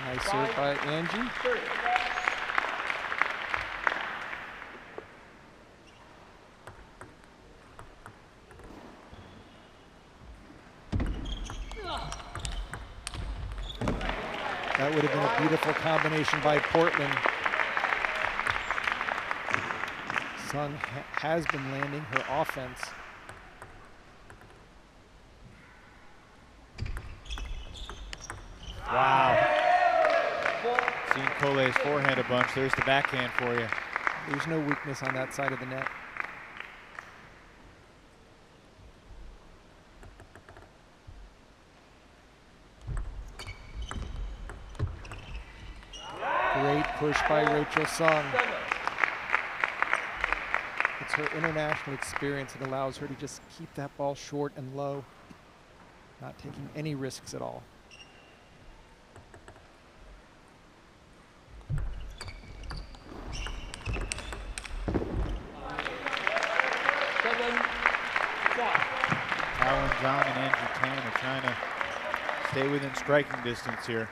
Nice serve by Angie. That would have been a beautiful combination by Portland. Sung has been landing her offense. Wow. Seeing Cole's forehand a bunch. There's the backhand for you. There's no weakness on that side of the net. Great push by Rachel Sung. It's her international experience that allows her to just keep that ball short and low, not taking any risks at all. Alan Zhang and Angie Tan are trying to stay within striking distance here.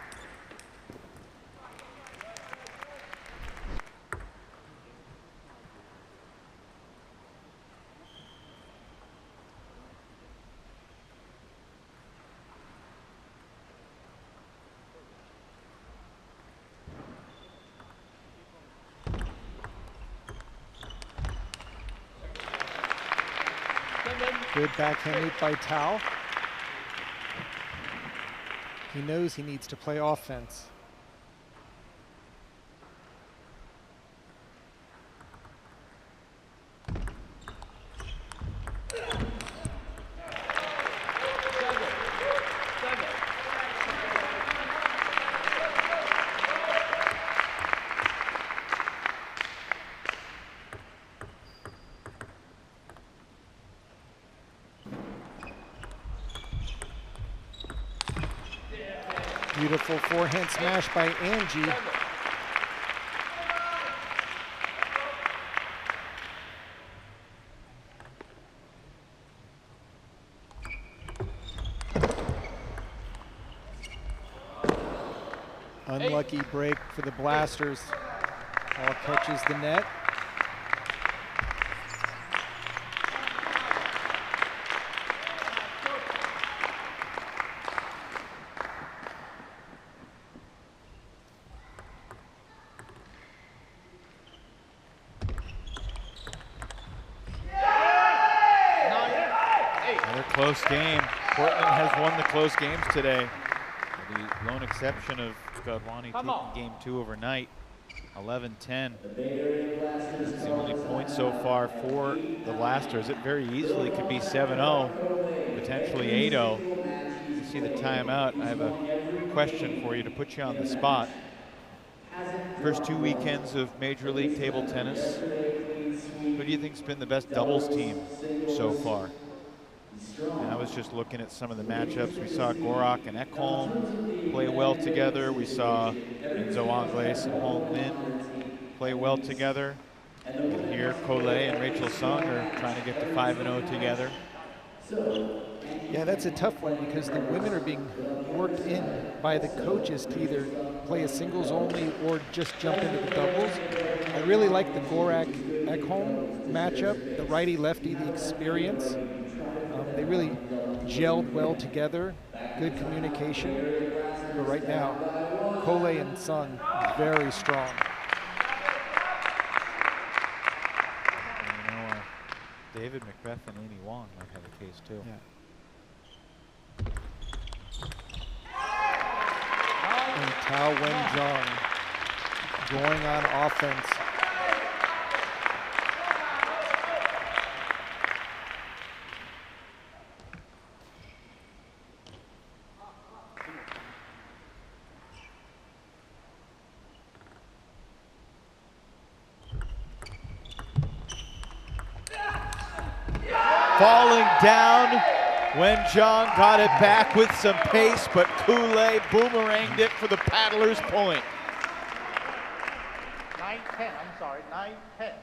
Good backhand lead by Tao. He knows he needs to play offense. Beautiful forehand smash by Angie. Unlucky break for the Blasters. Ball catches the net. Close game. Portland has won the close games today. With the lone exception of Godwani taking game 2 overnight. 11-10. That's the only point so far for the Blasters. It very easily could be 7-0, potentially 8-0. You see the timeout. I have a question for you to put you on the spot. First 2 weekends of Major League table tennis. Who do you think's been the best doubles team so far? And I was just looking at some of the matchups. We saw Gorak and Ekholm play well together. We saw Enzo Angles and Hong Min play well together. And here, Cole and Rachel Sung are trying to get to 5-0 together. Yeah, that's a tough one because the women are being worked in by the coaches to either play a singles only or just jump into the doubles. I really like the Gorak-Ekholm matchup, the righty-lefty, the experience. They really gelled well together, good communication. But right now, Cole and Sung very strong. And, you know, David Macbeth and Amy Wong might have a case too. Yeah. And Tao Wen-jung going on offense. Falling down, Wen-jung got it back with some pace, but Kool-Aid boomeranged it for the paddler's point. 9-10. I'm sorry, 9-10.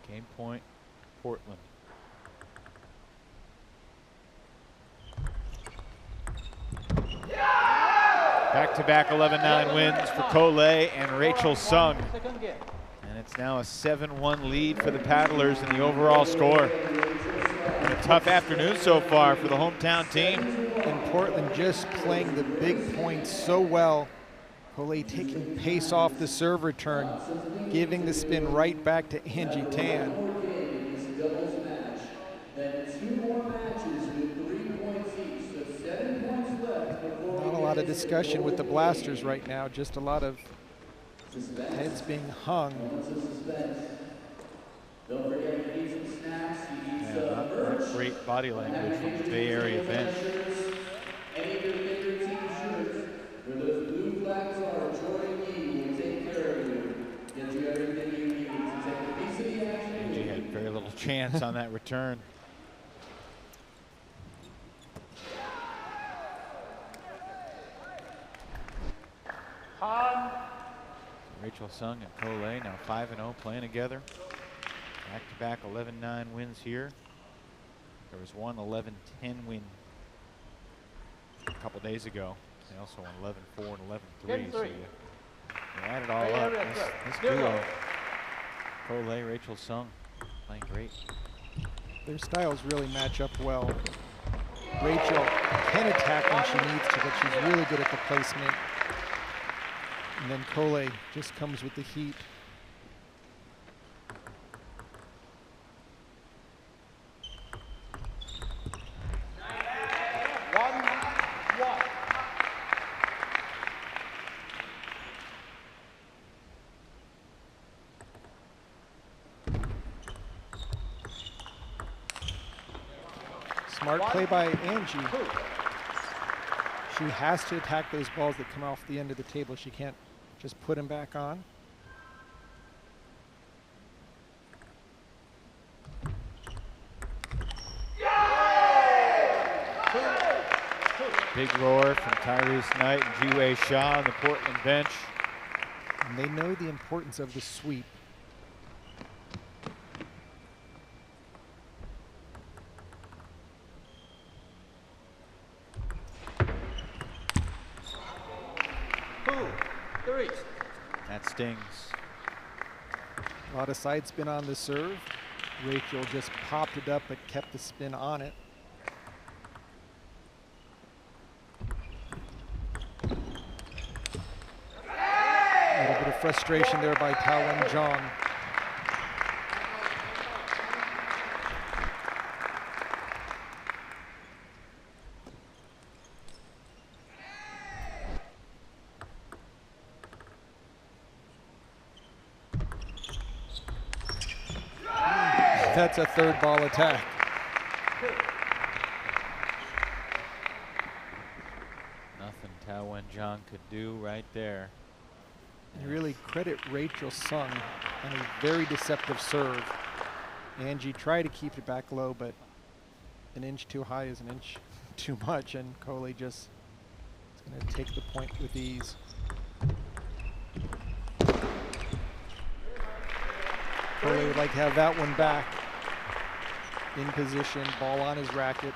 Game point, Portland. Back-to-back 11-9 wins for Cole and Rachel Sung. Second game. And it's now a 7-1 lead for the Paddlers in the overall score. And a tough afternoon so far for the hometown team. And Portland just playing the big points so well. Cole taking pace off the serve return, giving the spin right back to Angie Tan. Not a lot of discussion with the Blasters right now, just a lot of heads being hung. Yeah, not great body language from the Bay Area bench. Angie had very little chance on that return. Rachel Sung and Cole now 5-0 playing together. Back-to-back 11-9 wins here. There was one 11-10 win a couple days ago. They also won 11-4 and 11-3. So you add it all up. This duo, Cole, Rachel Sung, playing great. Their styles really match up well. Rachel can attack when she needs to, but she's really good at the placement. And then Cole just comes with the heat. Smart play by Angie. She has to attack those balls that come off the end of the table. She can't just put them back on. Big roar from Tyrese Knight and Ji-Wei Shaw on the Portland bench. And they know the importance of the sweep. That stings. A lot of side spin on the serve. Rachel just popped it up but kept the spin on it. A little bit of frustration there by Taowen Zhang. That's a third ball attack. Nothing Taowen Zhang could do right there. You really credit Rachel Sung on a very deceptive serve. Angie tried to keep it back low, but an inch too high is an inch too much, and Cole just is going to take the point with ease. Cole would like to have that one back. In position, ball on his racket.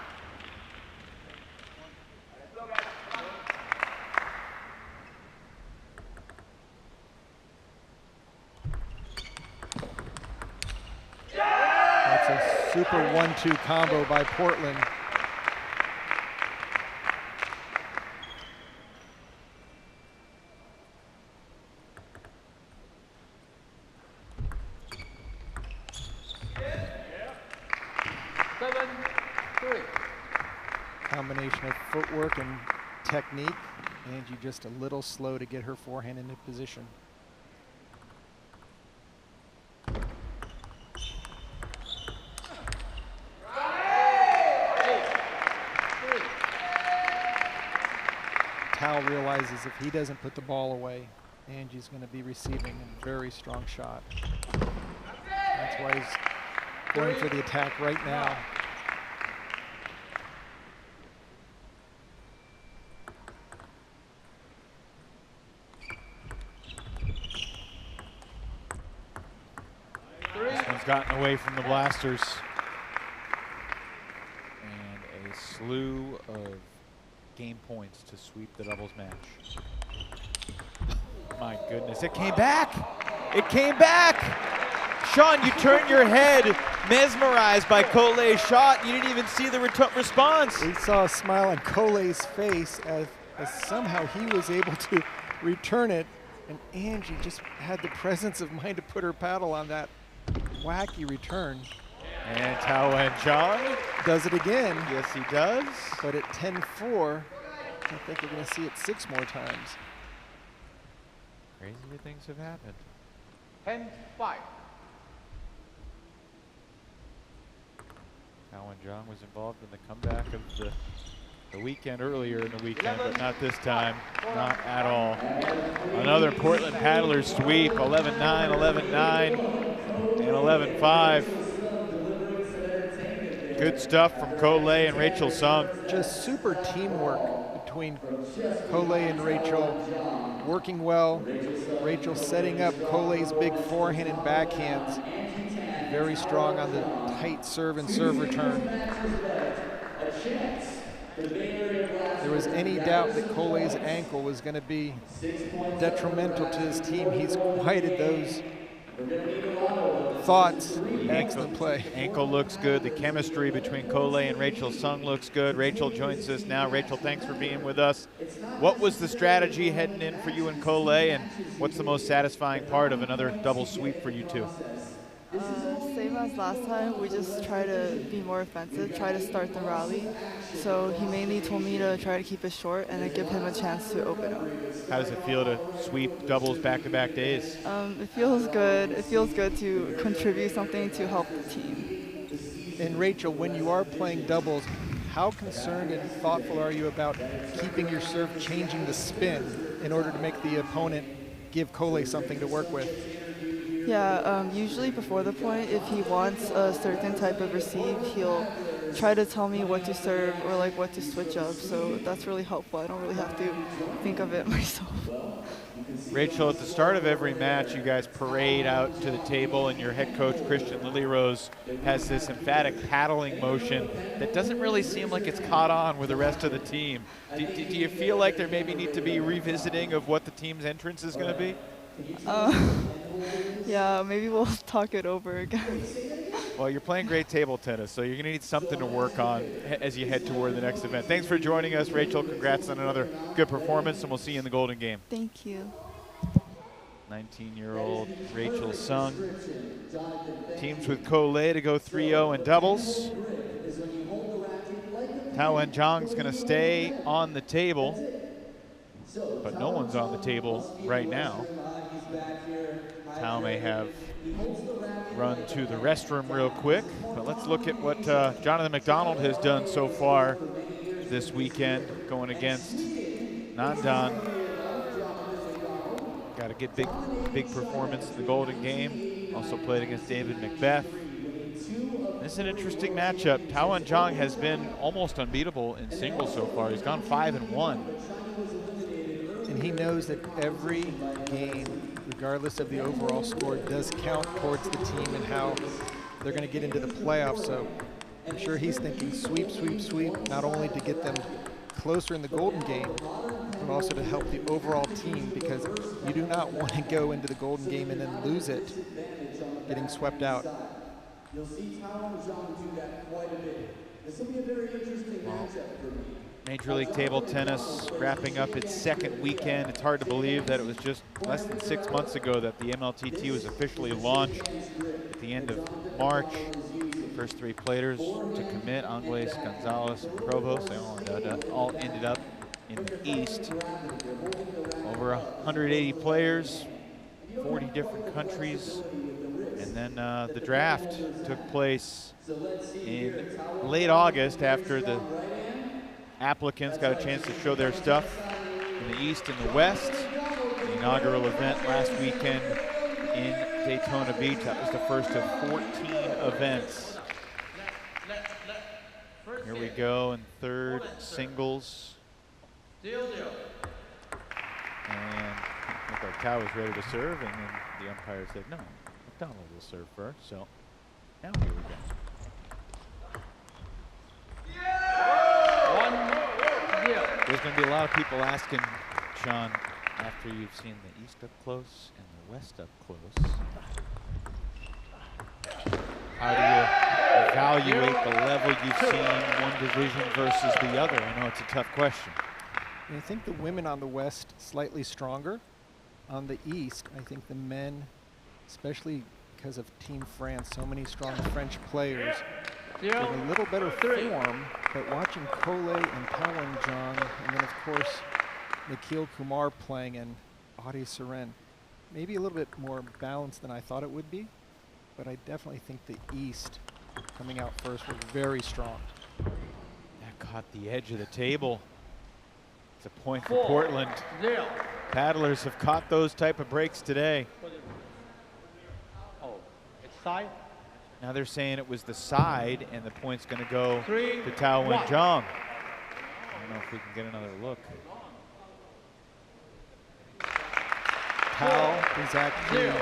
That's a super 1-2 combo by Portland. Combination of footwork and technique. Angie just a little slow to get her forehand into position. Tal realizes if he doesn't put the ball away, Angie's going to be receiving a very strong shot. That's why he's going for the attack right now. Everyone's gotten away from the blasters. And a slew of game points to sweep the doubles match. My goodness, it came back! It came back! Sean, you turned your head, mesmerized by Cole's shot. You didn't even see the response. We saw a smile on Cole's face as somehow he was able to return it, and Angie just had the presence of mind to put her paddle on that wacky return. And Tao and John does it again. Yes, he does. But at 10-4, I think we're going to see it 6 more times. Crazier things have happened. 10-5. Alan John was involved in the comeback of the weekend earlier in the weekend, but not this time, not at all. Another Portland Paddlers sweep, 11-9, 11-9, and 11-5. Good stuff from Cole and Rachel Sung. Just super teamwork between Cole and Rachel, working well. Rachel setting up Cole's big forehand and backhands. Very strong on the tight serve and serve return. If there was any doubt that Cole's ankle was going to be detrimental to his team, he's quieted those thoughts. Excellent play. Ankle looks good. The chemistry between Cole and Rachel Sung looks good. Rachel joins us now. Rachel, thanks for being with us. What was the strategy heading in for you and Cole, and what's the most satisfying part of another double sweep for you two? Same as last time, we just try to be more offensive, try to start the rally. So he mainly told me to try to keep it short and to give him a chance to open up. How does it feel to sweep doubles back-to-back days? It feels good. It feels good to contribute something to help the team. And Rachel, when you are playing doubles, how concerned and thoughtful are you about keeping your serve changing the spin in order to make the opponent give Cole something to work with? Yeah, usually before the point, if he wants a certain type of receive, he'll try to tell me what to serve or like what to switch up. So that's really helpful. I don't really have to think of it myself. Rachel, at the start of every match, you guys parade out to the table, and your head coach, Christian Lilyrose, has this emphatic paddling motion that doesn't really seem like it's caught on with the rest of the team. Do you feel like there maybe need to be revisiting of what the team's entrance is going to be? Yeah, maybe we'll talk it over again. Well, you're playing great table tennis, so you're going to need something to work on as you head toward the next event. Thanks for joining us, Rachel. Congrats on another good performance, and we'll see you in the Golden Game. Thank you. 19-year-old Rachel Sung teams with Cole to go 3-0 in doubles. Tao and Zhang's going to stay on the table, but no one's on the table right now. Tao may have run to the restroom real quick, but let's look at what Jonathan McDonald has done so far this weekend going against Nandan. Got a good big performance in the Golden Game. Also played against David Macbeth. This is an interesting matchup. Tao and Zhang has been almost unbeatable in singles so far. He's gone 5-1. And he knows that every game, regardless of the overall score, does count towards the team and how they're going to get into the playoffs. So I'm sure he's thinking sweep, sweep, sweep, not only to get them closer in the Golden Game, but also to help the overall team, because you do not want to go into the Golden Game and then lose it, getting swept out. You'll see Tao and Zhang do that quite a bit. This will be a very interesting matchup for me. Major League Table Tennis wrapping up its second weekend. It's hard to believe that it was just less than 6 months ago that the MLTT was officially launched at the end of March. First 3 players to commit, Angles, Gonzalez, and Provost. They all ended up in the East. Over 180 players, 40 different countries. And then the draft took place in late August after the applicants got a chance to show their stuff in the East and the West. The inaugural event last weekend in Daytona Beach. That was the first of 14 events. Here we go in third singles. And looked like Tao was ready to serve, and then the umpire said, no, McDonald will serve first. So Now here we go. There's going to be a lot of people asking, Sean, after you've seen the East up close and the West up close, how do you evaluate the level you've seen one division versus the other? I know it's a tough question. I think the women on the West slightly stronger. On the East, I think the men, especially because of Team France, so many strong French players, in a little better form, but watching Kole and Tawen Jong, and then of course Nikhil Kumar playing and Adi Seren, maybe a little bit more balanced than I thought it would be, but I definitely think the East coming out first was very strong. That caught the edge of the table. It's a point for Portland. Paddlers have caught those type of breaks today. Oh, it's side. Now they're saying it was the side, and the point's going to go 3, to Tawen 1. Jong. I don't know if we can get another look. Tao is actually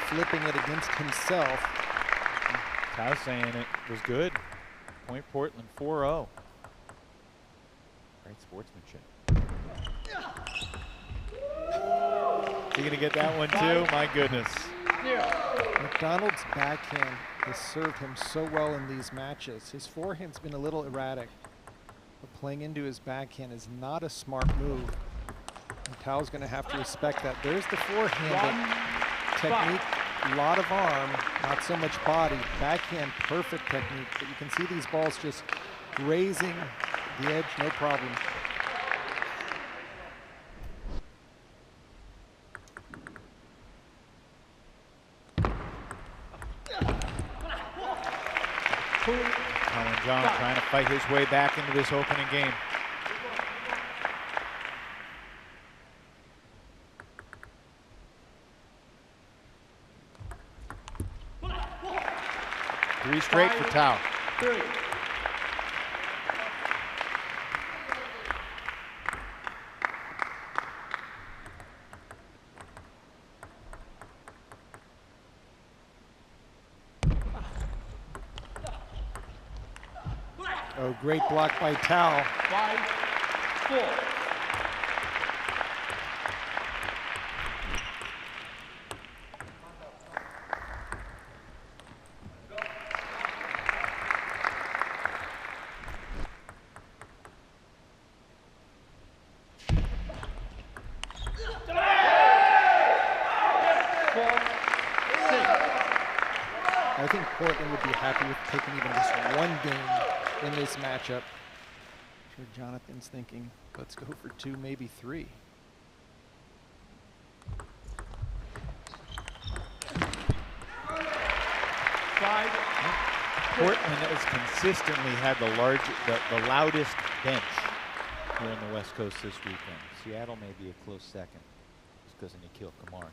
flipping it against himself. Tao saying it was good. Point Portland 4-0. Great sportsmanship. Is he going to get that one too? My goodness. McDonald's backhand has served him so well in these matches. His forehand's been a little erratic, but playing into his backhand is not a smart move. And Tao's going to have to respect that. There's the forehand, but technique, a lot of arm, not so much body. Backhand, perfect technique, but you can see these balls just grazing the edge, no problem. Tawen Jong trying to fight his way back into this opening game. Three straight for Tao. 3. Oh, great block by Tao. 5, 4. I think Portland would be happy with taking even just one game in this matchup. I'm sure Jonathan's thinking, let's go for 2, maybe 3. Portland has consistently had the loudest bench here on the West Coast this weekend. Seattle may be a close second, just because of Nikhil Kumar.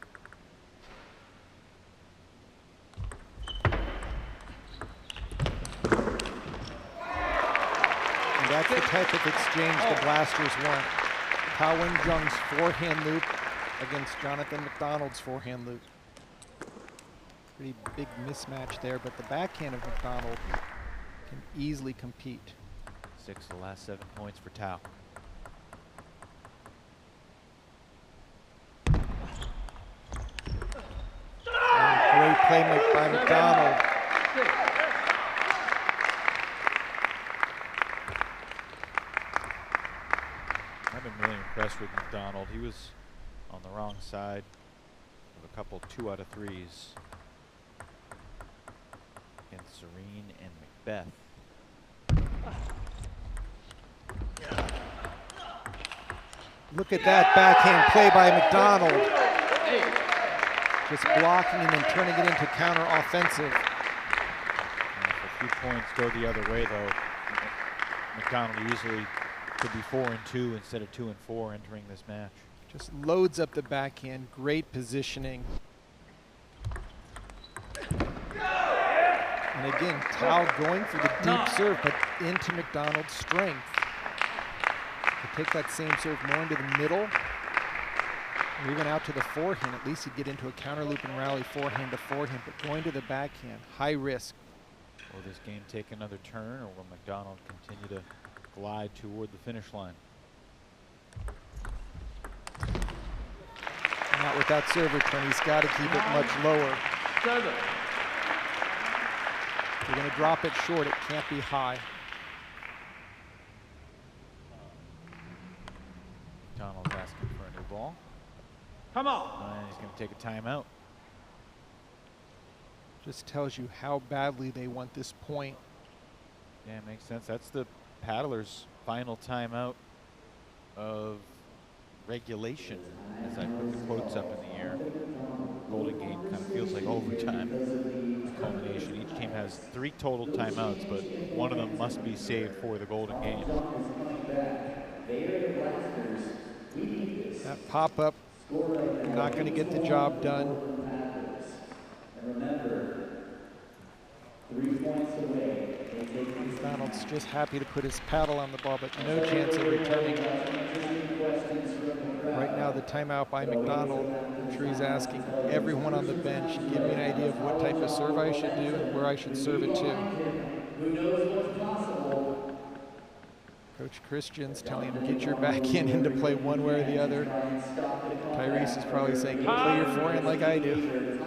And that's the type of exchange the Blasters want. Tawen Jung's forehand loop against Jonathan McDonald's forehand loop. Pretty big mismatch there, but the backhand of McDonald can easily compete. 6 of the last 7 points for Tao. Great play by McDonald. I've been really impressed with McDonald. He was on the wrong side of a couple 2 out of 3s against Serene and Macbeth. Look at that backhand play by McDonald. Just blocking and then turning it into counter-offensive. If a few points go the other way, though, McDonald easily could be 4-2 instead of 2-4 entering this match. Just loads up the backhand, great positioning. And again, Tao going for the deep serve, but into McDonald's strength. To take that same serve more into the middle, or even out to the forehand, at least he'd get into a counter loop and rally forehand to forehand, but going to the backhand, high risk. Will this game take another turn, or will McDonald continue to glide toward the finish line? Not with that serve return. He's got to keep it much lower. You're going to drop it short. It can't be high. McDonald's asking for a new ball. Come on. And he's going to take a timeout. Just tells you how badly they want this point. Yeah, it makes sense. That's the paddlers' final timeout of regulation. As I put the quotes up in the air, Golden Game kind of feels like overtime. Culmination. Each team has 3 total timeouts, but one of them must be saved for the Golden Game. That pop-up, not going to get the job done. Remember, 3 points away. McDonald's just happy to put his paddle on the ball, but no chance of returning. Right now, the timeout by McDonald. I'm sure he's asking everyone on the bench, give me an idea of what type of serve I should do and where I should serve it to. Who knows what's possible? Coach Christian's telling him, get your backhand into play one way or the other. Tyrese is probably saying, you play your forehand like I do.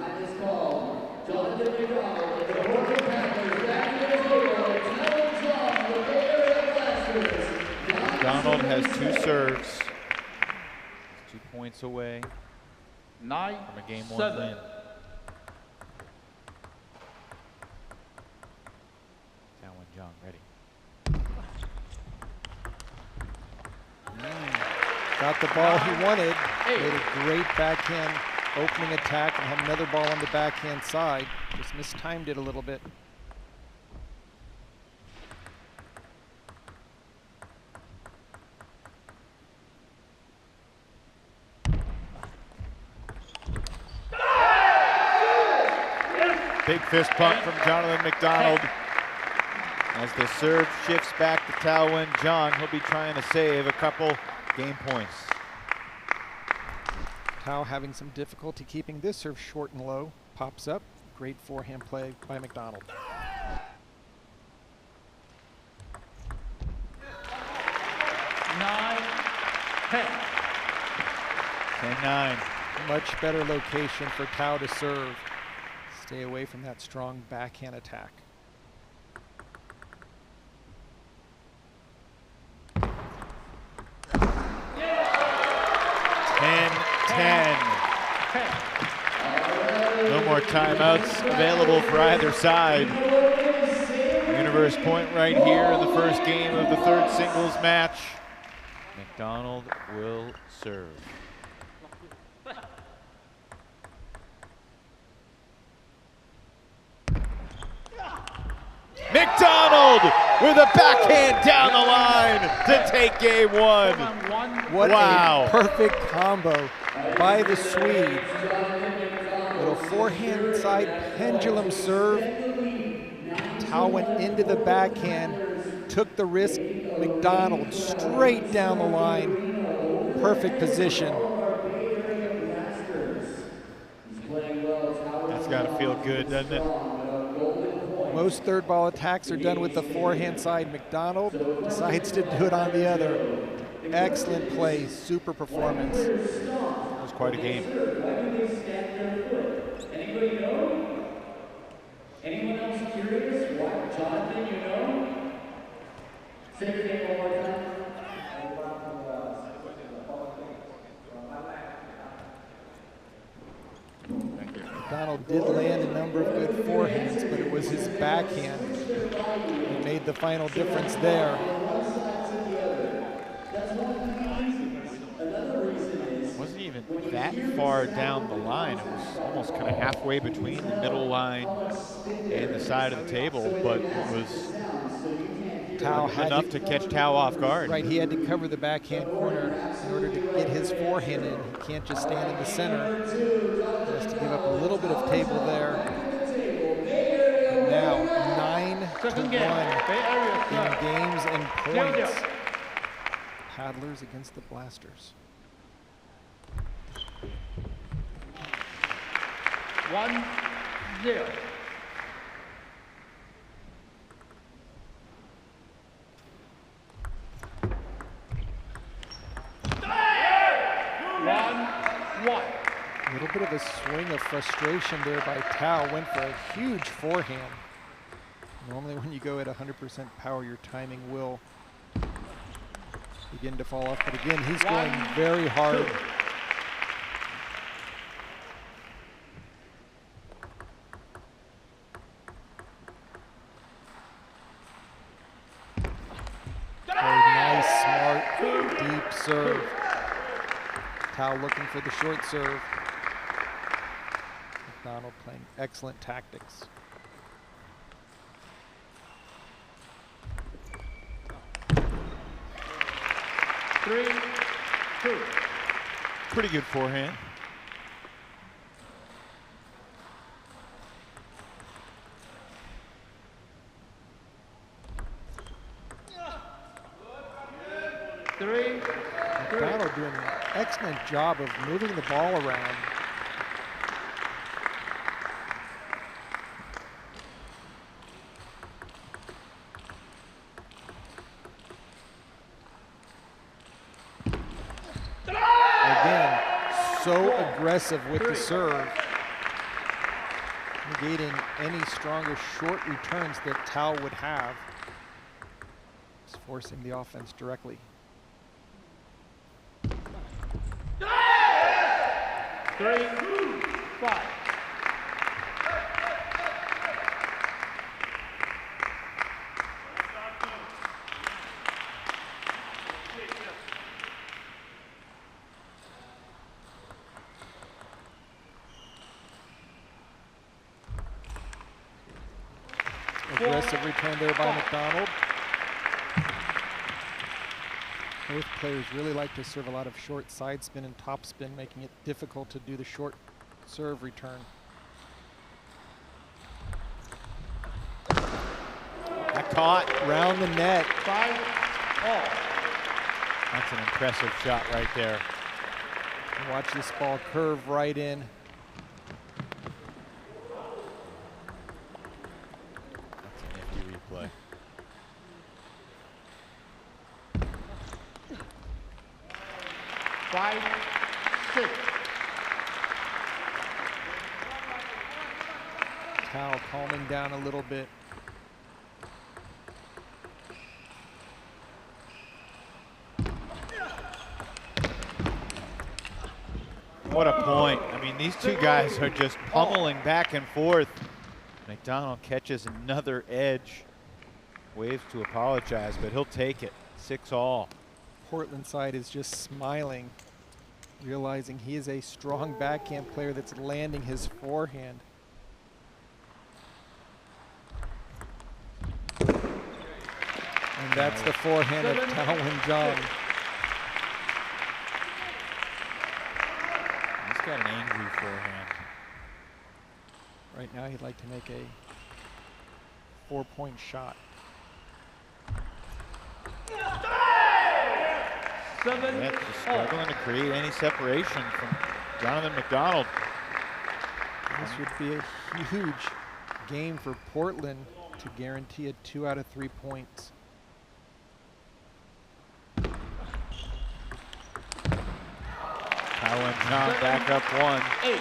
McDonald has 2 serves. He's 2 points away 9, from a Game 1 7. win. Talwin Jong ready. Got the ball he wanted. Made a great backhand opening attack and had another ball on the backhand side. Just mistimed it a little bit. Big fist pump from Jonathan McDonald. As the serve shifts back to Talwin Jong, he'll be trying to save a couple game points. Tao having some difficulty keeping this serve short and low. Pops up. Great forehand play by McDonald. 9, 10. 10-9. Much better location for Tao to serve. Stay away from that strong backhand attack. No more timeouts available for either side. Universe point right here in the first game of the 3rd singles match. McDonald will serve. McDonald with a backhand down the line to take Game 1. What Wow. a perfect combo by the Swede. Little forehand side pendulum serve. Tao went into the backhand, took the risk. McDonald straight down the line. Perfect position. That's got to feel good, doesn't it? Most 3rd ball attacks are done with the forehand side. McDonald decides to do it on the other. Excellent play, super performance. It was quite a game. Anybody know? Anyone else curious why Jonathan, you know? Say your name one more time. McDonald did land a number of good forehands, but it was his backhand that made the final difference there. Wasn't even that far down the line. It was almost kind of halfway between the middle line and the side of the table, but it was enough to catch Tao off guard. Right, he had to cover the backhand corner in order to get his forehand in. He can't just stand in the center. He has to give up a little bit of table there. And now 9-1 in games and points. Paddlers against the Blasters. 1-0. bit of a swing of frustration there by Tao. Went for a huge forehand. Normally when you go at 100% power, your timing will begin to fall off. But again, he's going very hard. Very nice, smart, deep serve. Tao looking for the short serve. McDonald playing excellent tactics. Three, two. Pretty good forehand. Three. McDonald doing an excellent job of moving the ball around. Again, so aggressive with the serve, negating any stronger short returns that Tao would have. Just forcing the offense directly. Three, five. Aggressive return there by McDonald. Both players really like to serve a lot of short side spin and top spin, making it difficult to do the short serve return. That caught. Round the net. 5 all. That's an impressive shot right there. Watch this ball curve right in. That's a nifty replay. Five, 6. Tao calming down a little bit. What a point. I mean, these two guys are just pummeling back and forth. McDonald catches another edge. Waves to apologize, but he'll take it. 6 all. Portland side is just smiling, realizing he is a strong backhand player that's landing his forehand. And that's the forehand of Tao Wen-Jong. He's got an angry forehand. Right now he'd like to make a 4-point shot. 7 Yeah, just struggling to create any separation from Jonathan McDonald. This would be a huge game for Portland to guarantee a 2 out of 3 points. Tao Wen-Jong back up 1. 8.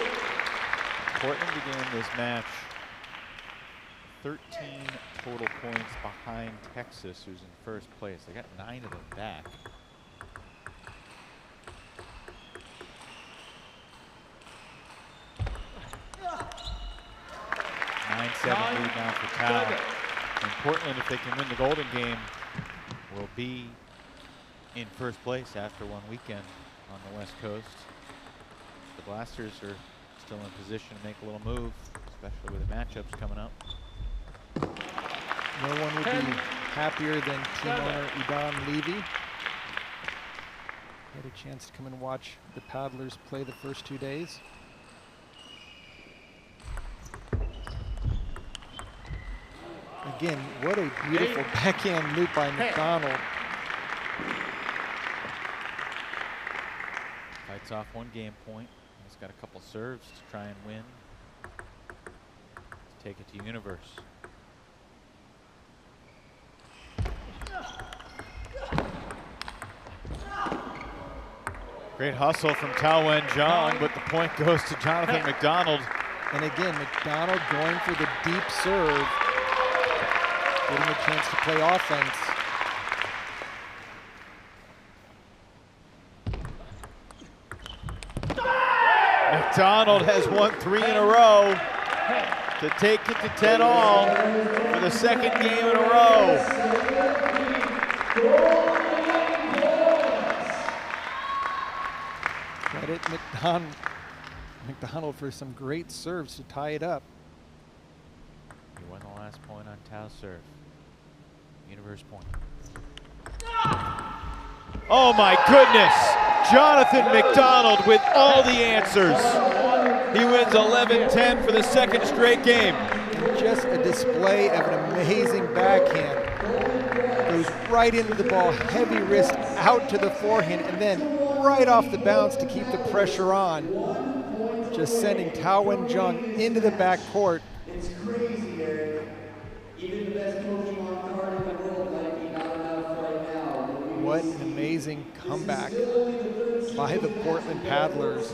Portland began this match 13 total points behind Texas, who's in first place. They got 9 of them back. 9-7 lead now for Tao. And Portland, if they can win the Golden Game, will be in first place after one weekend on the West Coast. The Blasters are still in position to make a little move, especially with the matchups coming up. No one would be happier than team owner Idan Levy. Had a chance to come and watch the Paddlers play the first 2 days. Again, what a beautiful backhand loop by McDonald. Fights off 1 game point. He's got a couple serves to try and win. Let's take it to Universe. Great hustle from Tao Wen-jong, but the point goes to Jonathan McDonald. And again, McDonald going for the deep serve, getting a chance to play offense. McDonald has won 3 in a row to take it to 10 all for the second game in a row. Credit McDonald for some great serves to tie it up. He won the last point on Tao's serve. Universe point. Oh my goodness! Jonathan McDonald with all the answers. He wins 11-10 for the second straight game. And just a display of an amazing backhand. Goes right into the ball, heavy wrist out to the forehand, and then right off the bounce to keep the pressure on. Just sending Tao Wen-jong into the backcourt. It's crazy, Eric. Even the best coaching on card in the world might be not enough right now. What an amazing comeback by the Portland Paddlers.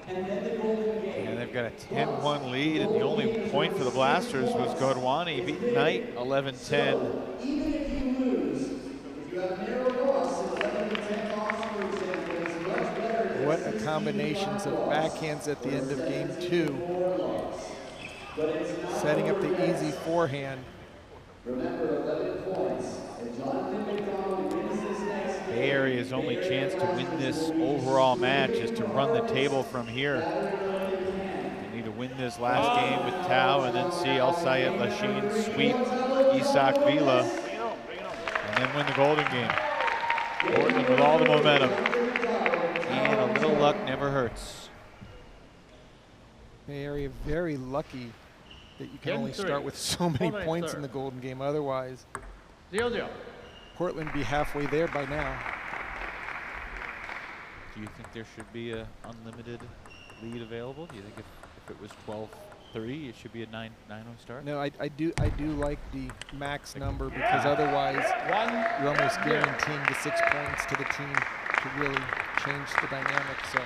And they've got a 10-1 lead, and the only point for the Blasters was Godwani beating Knight 11-10. Even if you lose, if you have a narrow loss, 11-10 loss, for example, is much better than What a combinations of backhands at the end of game 2. Setting up the easy forehand. Remember, 11 points. And Jonathan McDonald wins this next game. Bay Area's only chance to win this overall match is to run the table from here. They need to win this last game with Tao and then see El Sayed Lachine sweep Isak Vila and then win the Golden Game. Portland with all the momentum. And a little luck never hurts. Bay Area very lucky that you can only start with so many points in the Golden Game. Otherwise, 0-0. Portland be halfway there by now. Do you think there should be an unlimited lead available? Do you think if it was 12-3, it should be a 9-0 start? No, I do like the max number because otherwise you're almost guaranteeing the 6 points to the team to really change the dynamic. So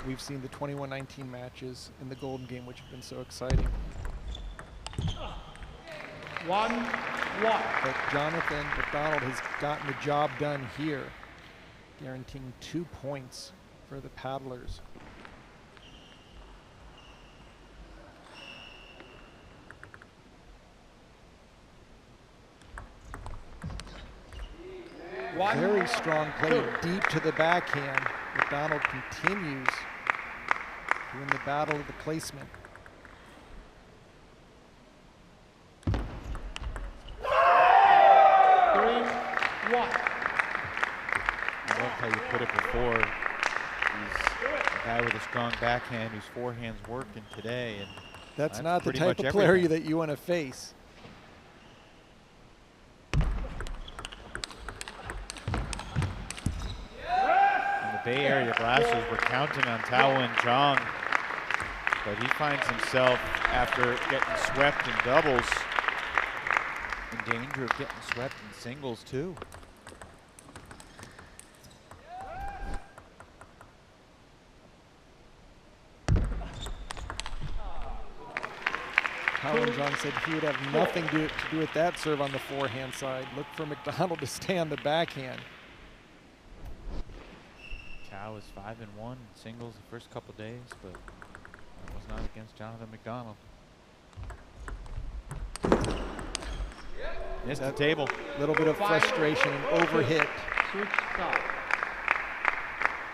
we've seen the 21-19 matches in the Golden Game, which have been so exciting. 1-1. But Jonathan McDonald has gotten the job done here, guaranteeing 2 points for the Paddlers. Very strong play deep to the backhand. McDonald continues to win the battle of the placement. I love how you put it before. He's a guy with a strong backhand whose forehand's working today, and That's not the pretty type much of player everything. that you want to face. And the Bay Area Blasters were counting on Tao Wen-jong, but he finds himself, after getting swept in doubles, in danger of getting swept in singles too. Wen-jong said he would have nothing to do with that serve on the forehand side. Look for McDonald to stay on the backhand. Tao is 5-1 in singles the first couple days, but that was not against Jonathan McDonald. Missed the table. A little bit of frustration and overhit. Switch side.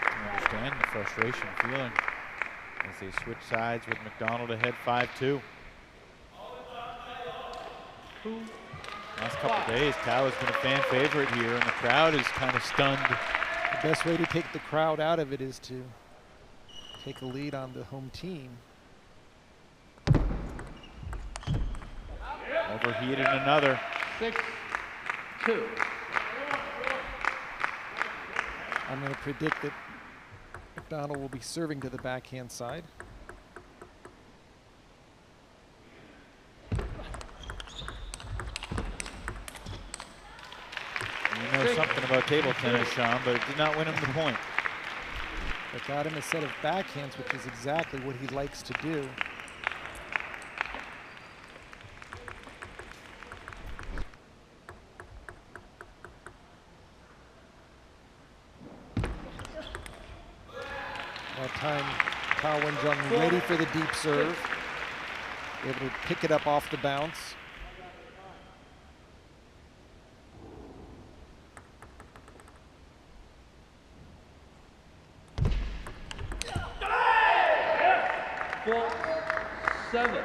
I understand the frustration feeling as they switch sides with McDonald ahead 5-2. Last couple days, Tao has been a fan favorite here, and the crowd is kind of stunned. The best way to take the crowd out of it is to take a lead on the home team. Overheated another. 6-2. I'm going to predict that McDonald will be serving to the backhand side. You know something about table tennis, Sean, but it did not win him the point. It got him a set of backhands, which is exactly what he likes to do. That time, Tao Wen-jung ready for the deep serve. Able to pick it up off the bounce. Four, 7.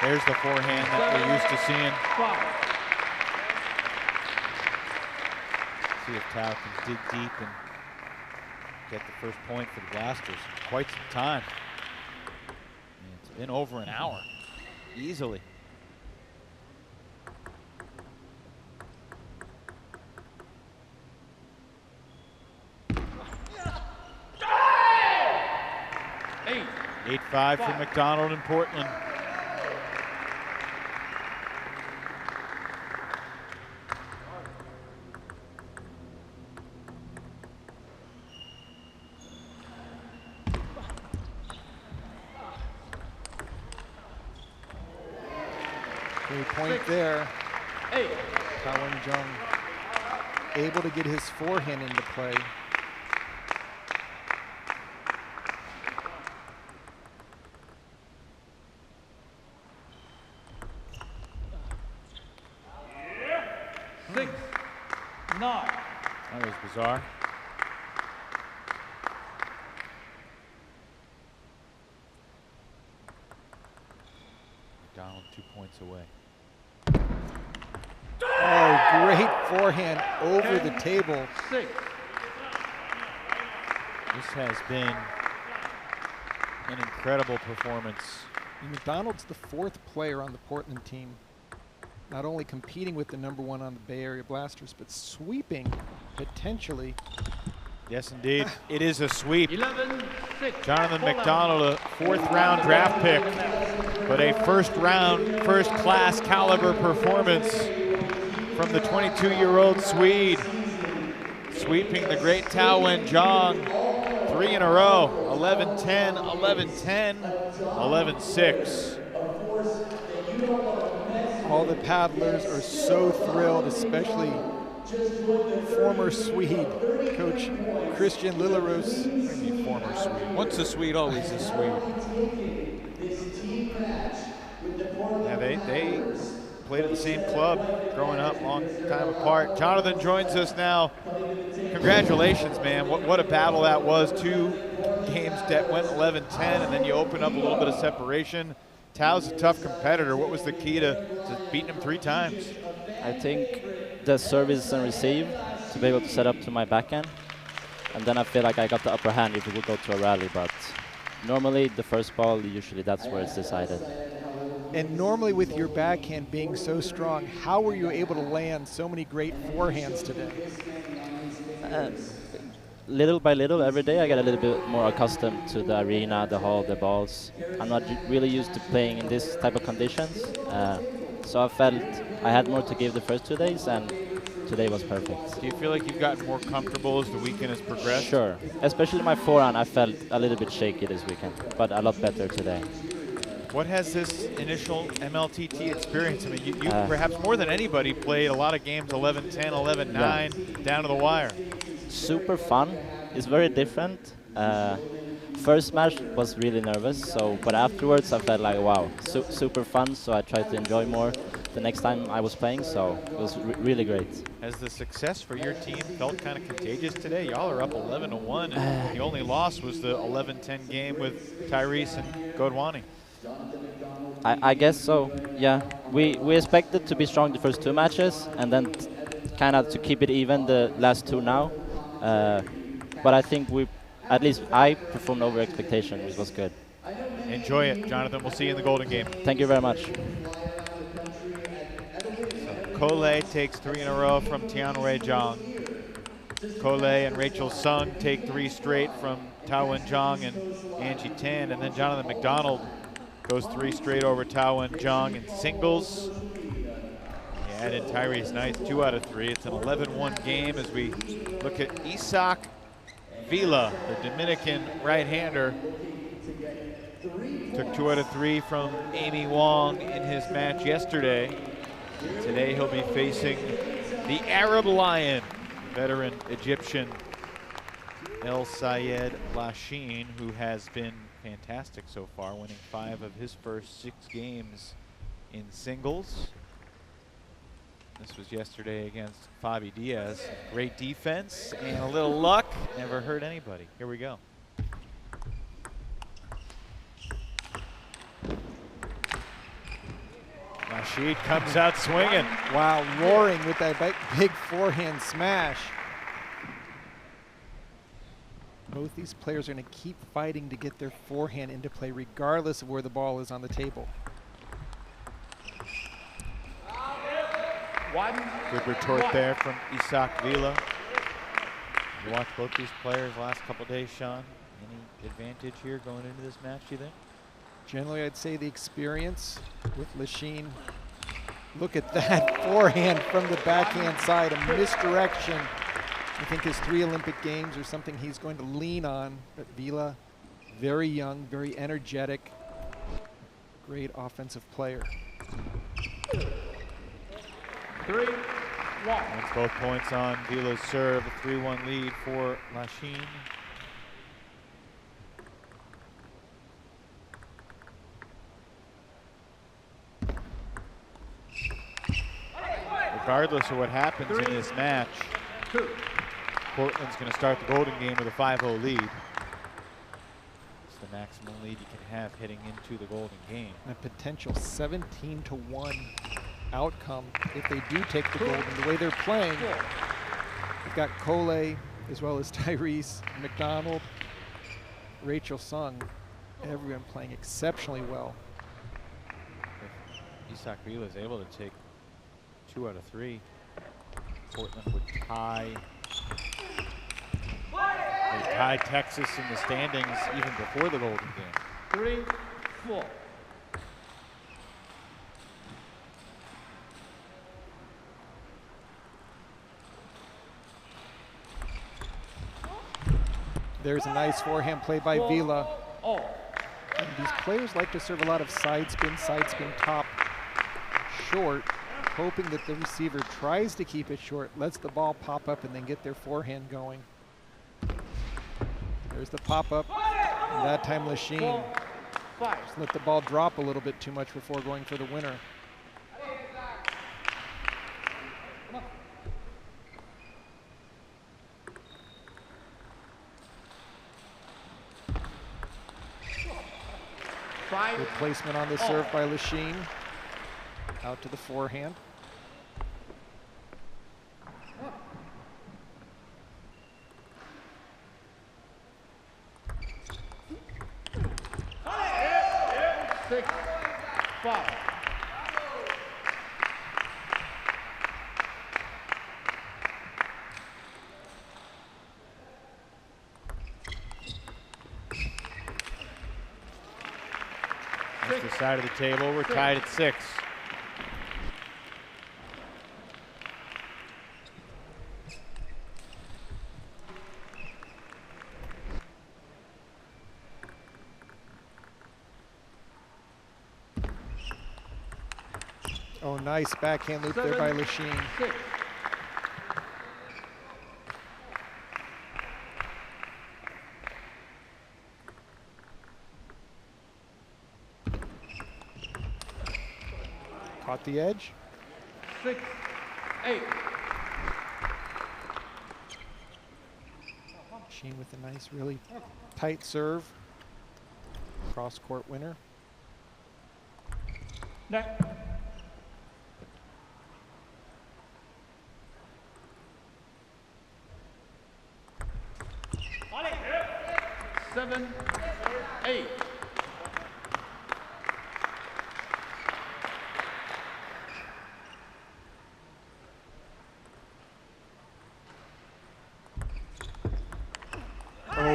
There's the forehand that we're used to seeing. See if Tao can dig deep and get the first point for the Blasters in quite some time. And it's been over an hour, easily. Eight. 8-5 for McDonald in Portland. Point there. 8. Tao Wen-jung able to get his forehand into play. Six, 9. That was bizarre. McDonald 2 points away. Oh, great forehand over the table. 6. This has been an incredible performance. McDonald's the 4th player on the Portland team, not only competing with the #1 on the Bay Area Blasters, but sweeping potentially. Yes, indeed. It is a sweep. 11-6. Jonathan McDonald, a 4th-round draft pick, but a first-round, first-class caliber performance from the 22-year-old Swede, sweeping the great Tao Wen-jung 3 in a row, 11-10, 11-10, 11-6. All the paddlers are so thrilled, especially former Swede coach Christian Lilleros. Former Swede. Once a Swede, always a Swede. Yeah, they played at the same club growing up, long time apart. Jonathan joins us now. Congratulations, man. What a battle that was. 2 games that went 11-10, and then you open up a little bit of separation. Tao's a tough competitor. What was the key to beating him 3 times? I think the service and receive to be able to set up to my backhand. And then I feel like I got the upper hand if we would go to a rally, but normally the first ball, usually that's where it's decided. And normally with your backhand being so strong, how were you able to land so many great forehands today? Little by little, every day I get a little bit more accustomed to the arena, the hall, the balls. I'm not really used to playing in this type of conditions. So I felt I had more to give the first 2 days, and today was perfect. Do you feel like you've gotten more comfortable as the weekend has progressed? Sure. Especially my forehand, I felt a little bit shaky this weekend, but a lot better today. What has this initial MLTT experience? I mean, you perhaps more than anybody played a lot of games 11-10, 11-9, down to the wire. Super fun. It's very different. First match was really nervous, but afterwards I felt like, wow, super fun, so I tried to enjoy more the next time I was playing, so it was really great. Has the success for your team felt kind of contagious today? Y'all are up 11-1, and the only loss was the 11-10 game with Tyrese and Godwani. I guess so, yeah. We expected to be strong the first 2 matches, and then kind of to keep it even the last 2 now. But I think at least I performed over expectation, which was good. Enjoy it, Jonathan. We'll see you in the Golden Game. Thank you very much. Cole takes 3 in a row from Tianwei Zhang. Kole and Rachel Sung take 3 straight from Tao Wen-jong and Angie Tan, and then Jonathan McDonald goes 3 straight over Tao Wen-jong in singles. He added Tyrese Knight 2 out of 3. It's an 11-1 game as we look at Isaac Vila, the Dominican right-hander. Took 2 out of 3 from Amy Wong in his match yesterday. Today he'll be facing the Arab Lion, veteran Egyptian El Sayed Lasheen, who has been fantastic so far, winning 5 of his first 6 games in singles. This was yesterday against Fabi Diaz. Great defense and a little luck. Never hurt anybody. Here we go. Rashid comes out swinging. Wow, roaring with that big forehand smash. Both these players are going to keep fighting to get their forehand into play regardless of where the ball is on the table. Good retort there from Isaac Vila. You watched both these players last couple days, Sean. Any advantage here going into this match, do you think? Generally, I'd say the experience with Lasheen. Look at that forehand from the backhand side, a misdirection. I think his 3 Olympic Games are something he's going to lean on. But Vila, very young, very energetic, great offensive player. 3-1. That's both points on Vila's serve, a 3-1 lead for Lasheen. Regardless of what happens in this match, Portland's going to start the Golden Game with a 5-0 lead. It's the maximum lead you can have heading into the Golden Game. And a potential 17-1 outcome if they do take the Golden. The way they're playing, they've got Kole as well as Tyrese, McDonald, Rachel Sung, everyone playing exceptionally well. If Isaac Vila is able to take 2 out of 3, Portland would tie. They tied Texas in the standings even before the Golden Game. 3-4. There's a nice forehand play by Vila. Oh. And these players like to serve a lot of side spin, top, short, hoping that the receiver tries to keep it short, lets the ball pop up, and then get their forehand going. There's the pop up, and that time Lasheen just let the ball drop a little bit too much before going for the winner. Good placement on the serve by Lasheen. Out to the forehand. Six, 5. That's the side of the table. We're tied at 6. Oh, nice backhand loop there by Lasheen. 6. Caught the edge. 6, 8. Lasheen with a nice, really tight serve. Cross-court winner. Next. 7, 8.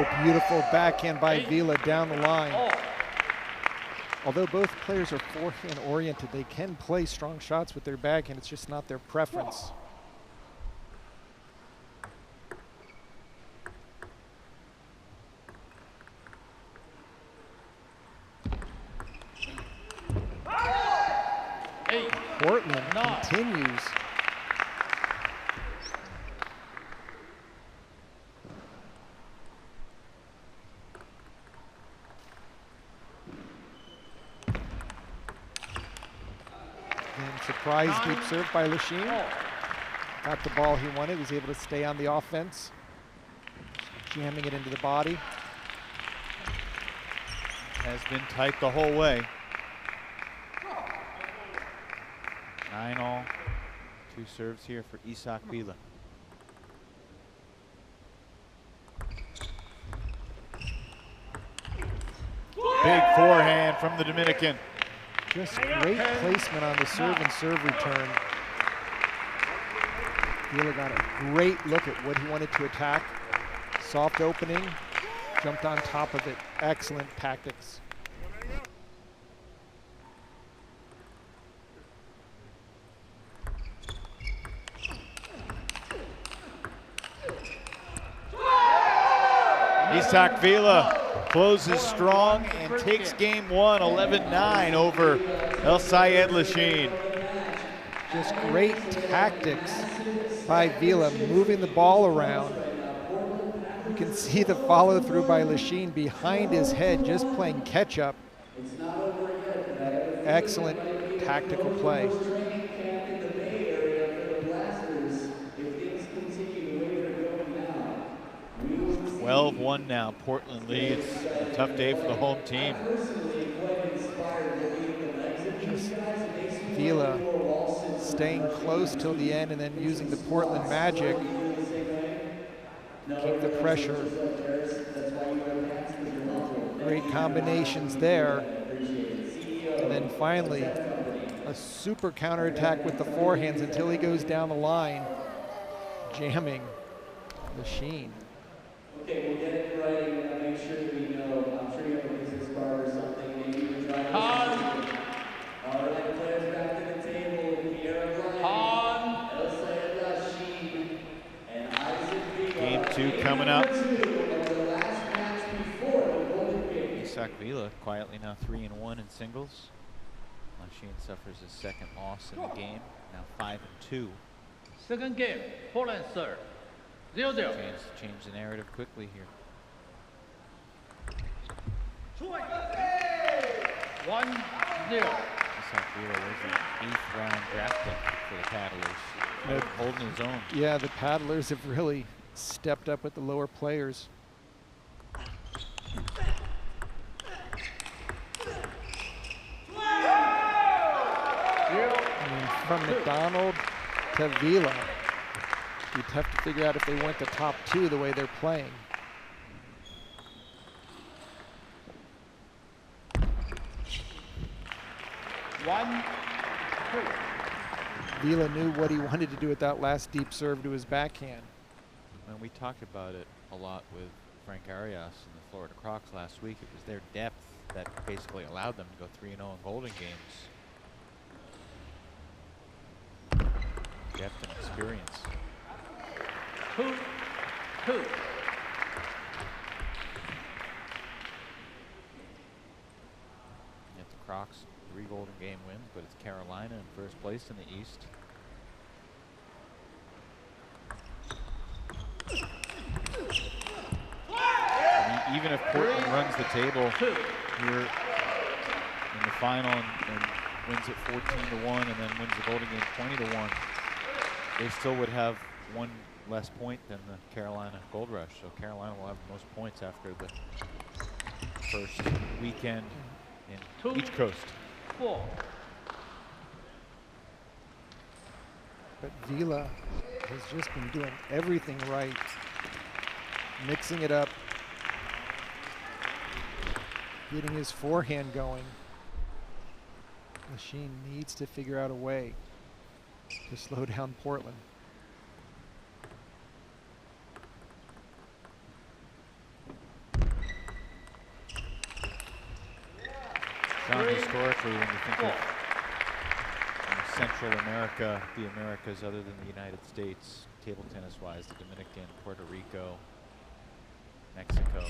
Oh, beautiful backhand by Vila down the line. Although both players are forehand oriented, they can play strong shots with their backhand. It's just not their preference. Portland continues. And surprise deep serve by Lachine. Got the ball he wanted, was able to stay on the offense. Jamming it into the body. Has been tight the whole way. 9-all. 2 serves here for Isaac Vila. Big forehand from the Dominican. Just great placement on the serve and serve return. Vila got a great look at what he wanted to attack. Soft opening, jumped on top of it. Excellent tactics. Isaac Vila closes strong and takes game 1, 11-9 over El Sayed Lachine. Just great tactics by Vila, moving the ball around. You can see the follow through by Lachine behind his head, just playing catch up. Excellent tactical play. 12-1 now. Portland leads. A tough day for the home team. Just Vila staying close till the end and then using the Portland magic. Keep the pressure. Great combinations there. And then finally, a super counterattack with the forehands until he goes down the line, jamming Lachine. Okay, we'll get it in writing and make sure that we know. I'm sure you have a business card or something. Maybe you can try. All right, players back to the table. Pierre Brian, El Sayed Lachine, and Isaac Vila. Game 2 coming up. Isaac Vila quietly now 3-1 in singles. Lachine suffers his second loss in the game. Now 5-2. Second game, Poland serve. 0-0. Change the narrative quickly here. 1-0. Isaac Vila was an 8th round draft pick for the Paddlers. Holding his own. Yeah, the Paddlers have really stepped up with the lower players. I mean, from McDonald to Vila, it'd be tough to figure out if they weren't the top 2 the way they're playing. Vila knew what he wanted to do with that last deep serve to his backhand. And we talked about it a lot with Frank Arias and the Florida Crocs last week. It was their depth that basically allowed them to go 3-0 in Golden Games. Depth and experience. 2-2. At the Crocs, 3 Golden Game wins, but it's Carolina in first place in the East. And even if Portland runs the table here in the final and wins it 14-1 and then wins the Golden Game 20-1, they still would have 1 less point than the Carolina Gold Rush. So Carolina will have the most points after the first weekend in each coast. 4. But Vila has just been doing everything right, mixing it up, getting his forehand going. Lachine needs to figure out a way to slow down Portland. Sean, historically, when you think of Central America, the Americas other than the United States, table tennis-wise, the Dominican, Puerto Rico, Mexico,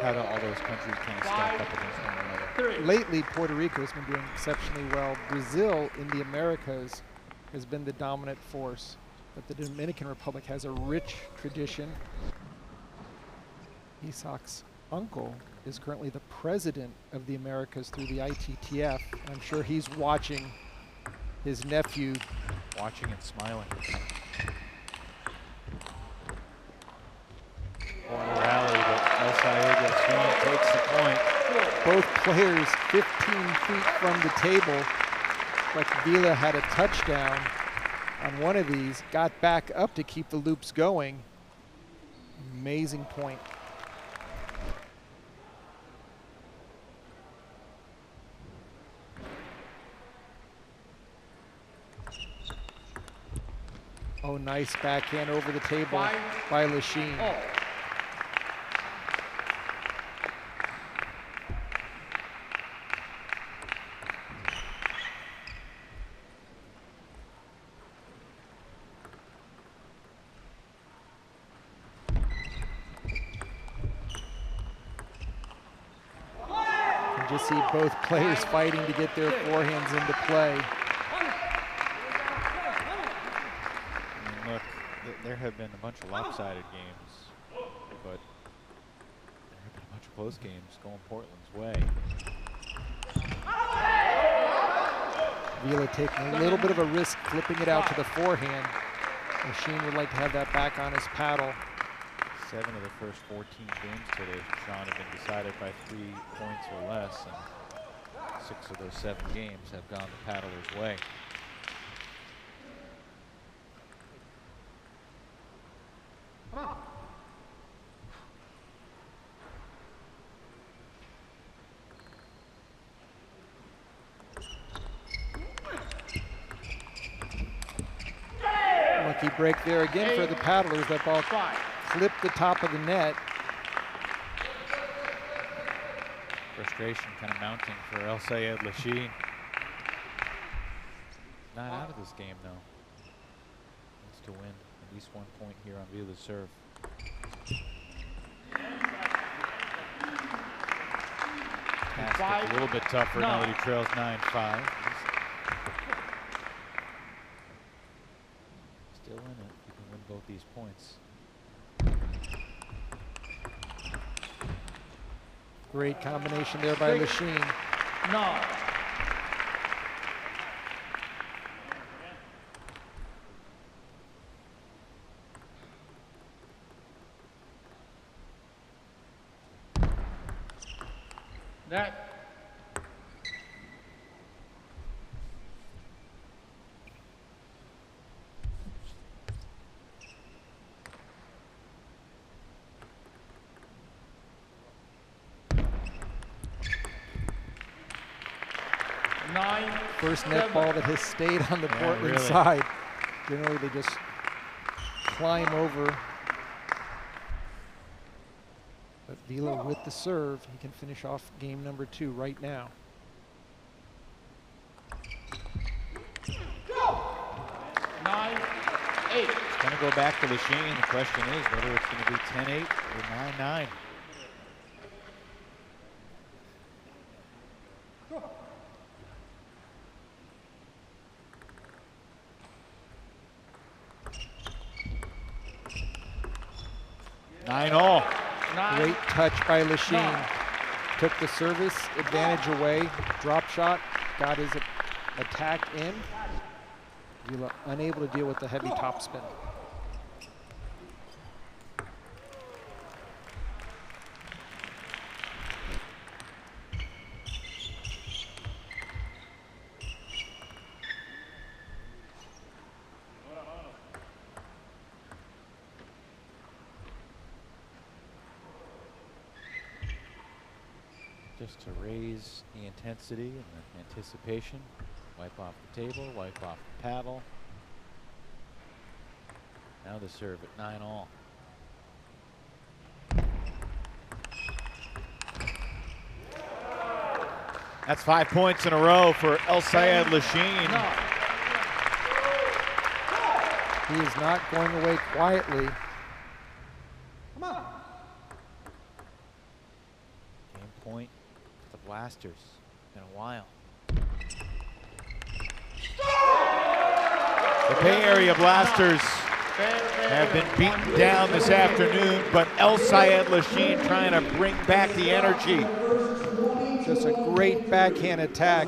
how do all those countries kind of stack up against one another? Lately, Puerto Rico has been doing exceptionally well. Brazil in the Americas has been the dominant force, but the Dominican Republic has a rich tradition. Isak's uncle is currently the president of the Americas through the ITTF. I'm sure he's watching his nephew. Watching and smiling. Corner rally, but El takes the point. Both players 15 feet from the table. Like Vila had a touchdown on one of these, got back up to keep the loops going. Amazing point. Oh, nice backhand over the table by Lachine. You just see both players fighting to get their forehands into play. Look, there have been a bunch of lopsided games, but there have been a bunch of close games going Portland's way. Vila taking a little bit of a risk flipping it out to the forehand. Machine would like to have that back on his paddle. 7 of the first 14 games today, Sean, have been decided by 3 points or less, and 6 of those 7 games have gone the paddler's way. Lucky break there again for the paddlers. That ball clipped the top of the net. Frustration kind of mounting for El Sayed Lachine. Not out of this game, though. Needs to win at least 1 point here on Vila's serve. Pass a little bit tougher now that he trails 9-5. Still in it. He can win both these points. Great combination there by Lachine. No. That. First net ball that has stayed on the Portland side. Generally, they just climb over. But Vila with the serve, he can finish off game number 2 right now. It's going to go back to Lachine. The question is whether it's going to be 10-8 or 9-9. Great touch by Lachine. Took the service advantage away. Drop shot, got his attack in. Vila unable to deal with the heavy topspin. Just to raise the intensity and the anticipation. Wipe off the table, wipe off the paddle. Now the serve at 9-all. That's 5 points in a row for El Sayed Lachine. He is not going away quietly. Game point for the Blasters in a while. The Bay Area Blasters have been beaten down this afternoon, but El Sayed Lachine trying to bring back the energy. Just a great backhand attack.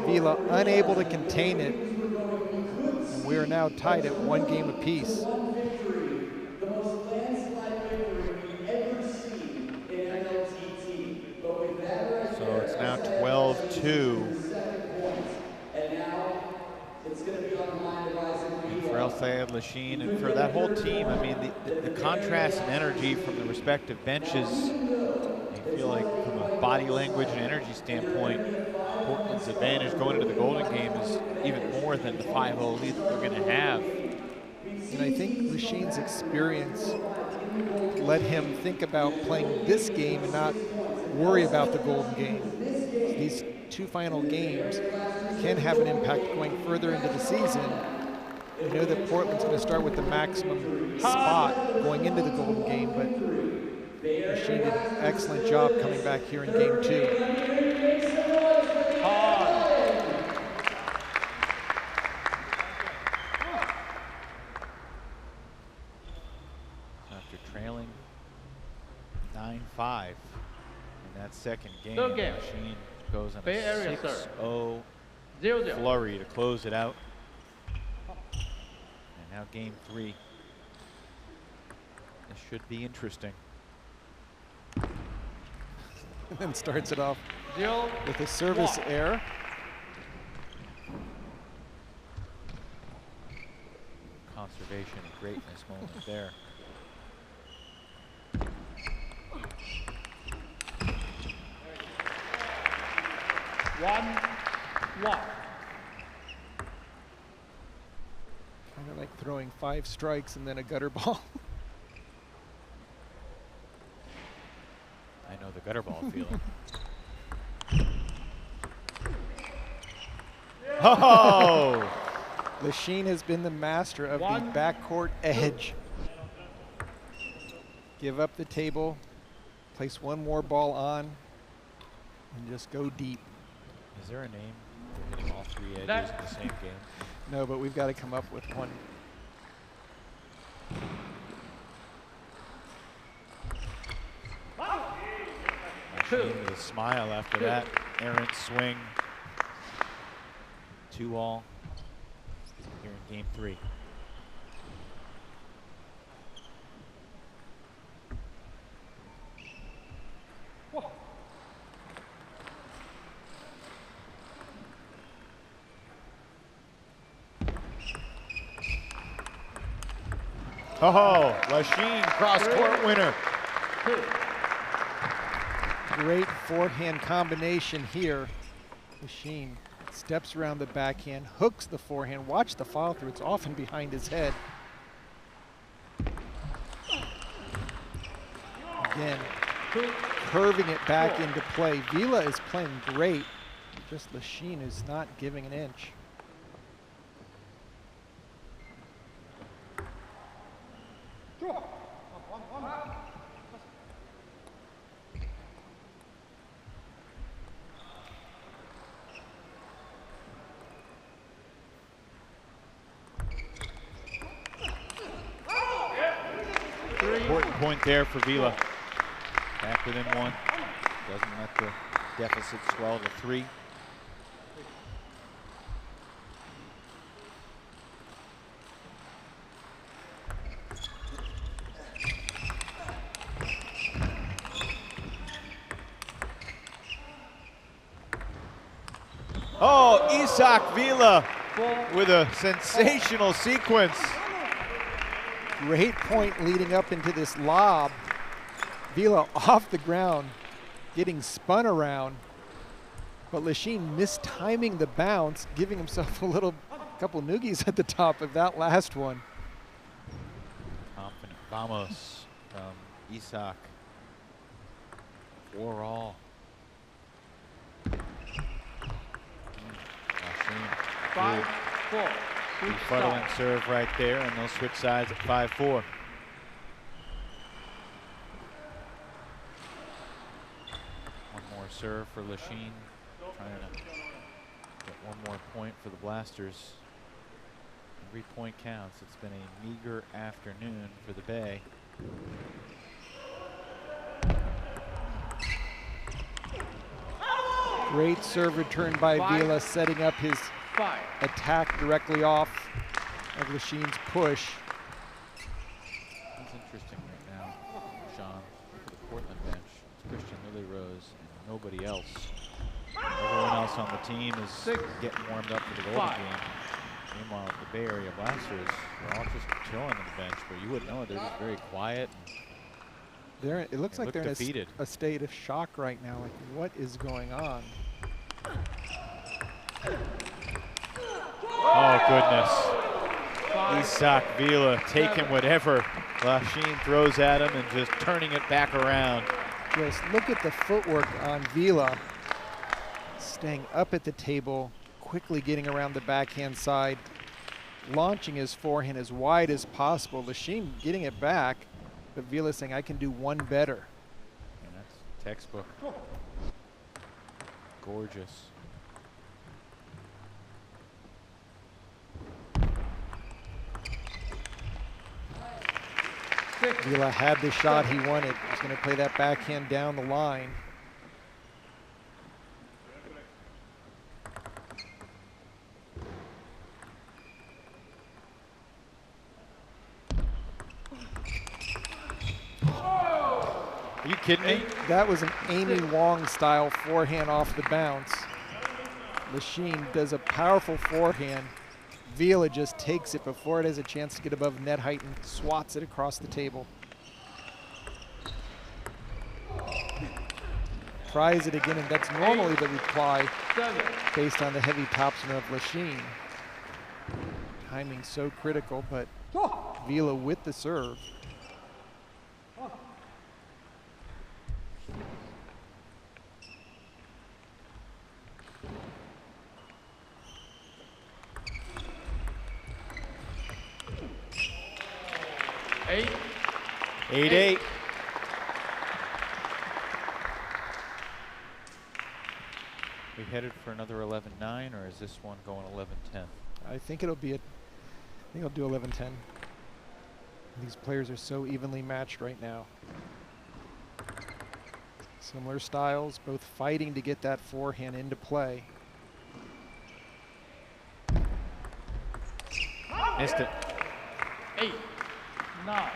Vila unable to contain it. And we are now tied at 1 game apiece. So it's now 12-2. For El Sayed Lachine and for that whole team, I mean, the contrast and energy from the respective benches, I feel like from a body language and energy standpoint, Portland's advantage going into the Golden Game is even more than the 5-0 lead that they're going to have. And I think Lachine's experience let him think about playing this game and not worry about the Golden Game. These 2 final games can have an impact going further into the season. I know that Portland's going to start with the maximum spot going into the Golden Game, but Lachine did an excellent job coming back here in game 2. After trailing 9-5 in that second game, Third game. Lachine goes on Bay Area, a sir. 6-0 0-0. flurry to close it out. And now game 3. This should be interesting. And then starts it off 0 with a service error. Conservation and greatness moment there. One. Kind of like throwing 5 strikes and then a gutter ball. I know the gutter ball feeling. Oh! Lachine has been the master of the backcourt edge. Give up the table, place 1 more ball on, and just go deep. Is there a name for hitting all 3 edges in the same game? No, but we've got to come up with one. Lachine with a smile after that errant swing. 2-all here in game 3. Oh, Lachine cross-court winner. Great forehand combination here. Lachine steps around the backhand, hooks the forehand. Watch the follow through. It's often behind his head. Again, curving it back into play. Vila is playing great. Just Lachine is not giving an inch. Important point there for Vila. Back within 1. Doesn't let the deficit swell to 3. Oh, Isaac Vila with a sensational sequence. Great point leading up into this lob. Vila off the ground, getting spun around, but Lachine mistiming the bounce, giving himself a couple noogies at the top of that last one. Confident vamos from Isaac. 4-all. 5-4. Befuddling serve right there, and they'll switch sides at 5-4. One more serve for Lachine, trying to get one more point for the Blasters. Every point counts. It's been a meager afternoon for the Bay. Great serve return by Vila, setting up his attack directly off of Lachine's push. That's interesting right now, Sean. Look at the Portland bench. It's Christian Lily Rose and nobody else. Everyone else on the team is getting warmed up for the Golden game. Meanwhile, the Bay Area Blasters are all just chilling on the bench, but you wouldn't know it. They're just very quiet. It looks like they're defeated. in a state of shock right now. Like, what is going on? Oh, goodness. Isak Vila taking whatever Lachine throws at him and just turning it back around. Just look at the footwork on Vila. Staying up at the table, quickly getting around the backhand side, launching his forehand as wide as possible. Lachine getting it back, but Vila saying, I can do one better. And that's textbook. Gorgeous. Vila had the shot he wanted. He's going to play that backhand down the line. Are you kidding me? That was an Amy Wong style forehand off the bounce. Lachine does a powerful forehand. Vila just takes it before it has a chance to get above net height and swats it across the table. Tries it again, and that's normally the reply based on the heavy topspin of Lachine. Timing so critical, but Vila with the serve. Eight. We headed for another 11-9, or is this one going 11-10? I think it'll be I think it'll do 11-10. These players are so evenly matched right now. Similar styles, both fighting to get that forehand into play. Missed it. 8, 9.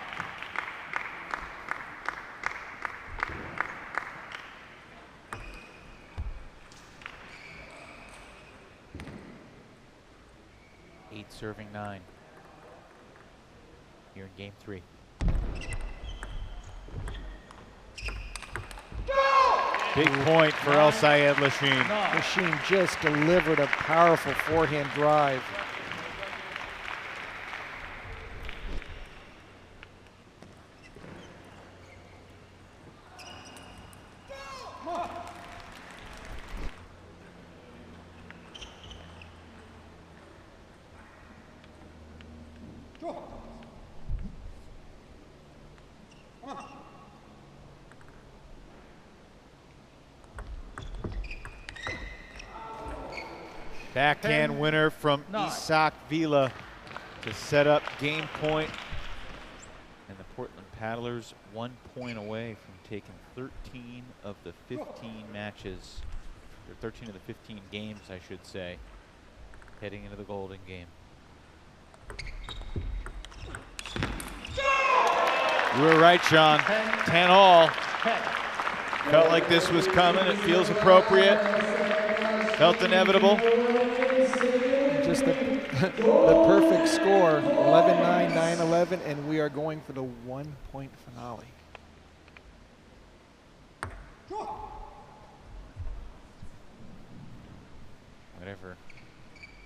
Serving 9 here in game 3. Big point for El Sayed Lachine. Lachine just delivered a powerful forehand drive. Backhand winner from Isak Vila to set up game point. And the Portland Paddlers 1 point away from taking 13 of the 15 matches, or 13 of the 15 games, I should say, heading into the Golden game. You were right, Sean. 10 all. Felt like this was coming. It feels appropriate. Felt inevitable. Just the perfect score, 11-9, 9-11, and we are going for the 1-point finale. Whatever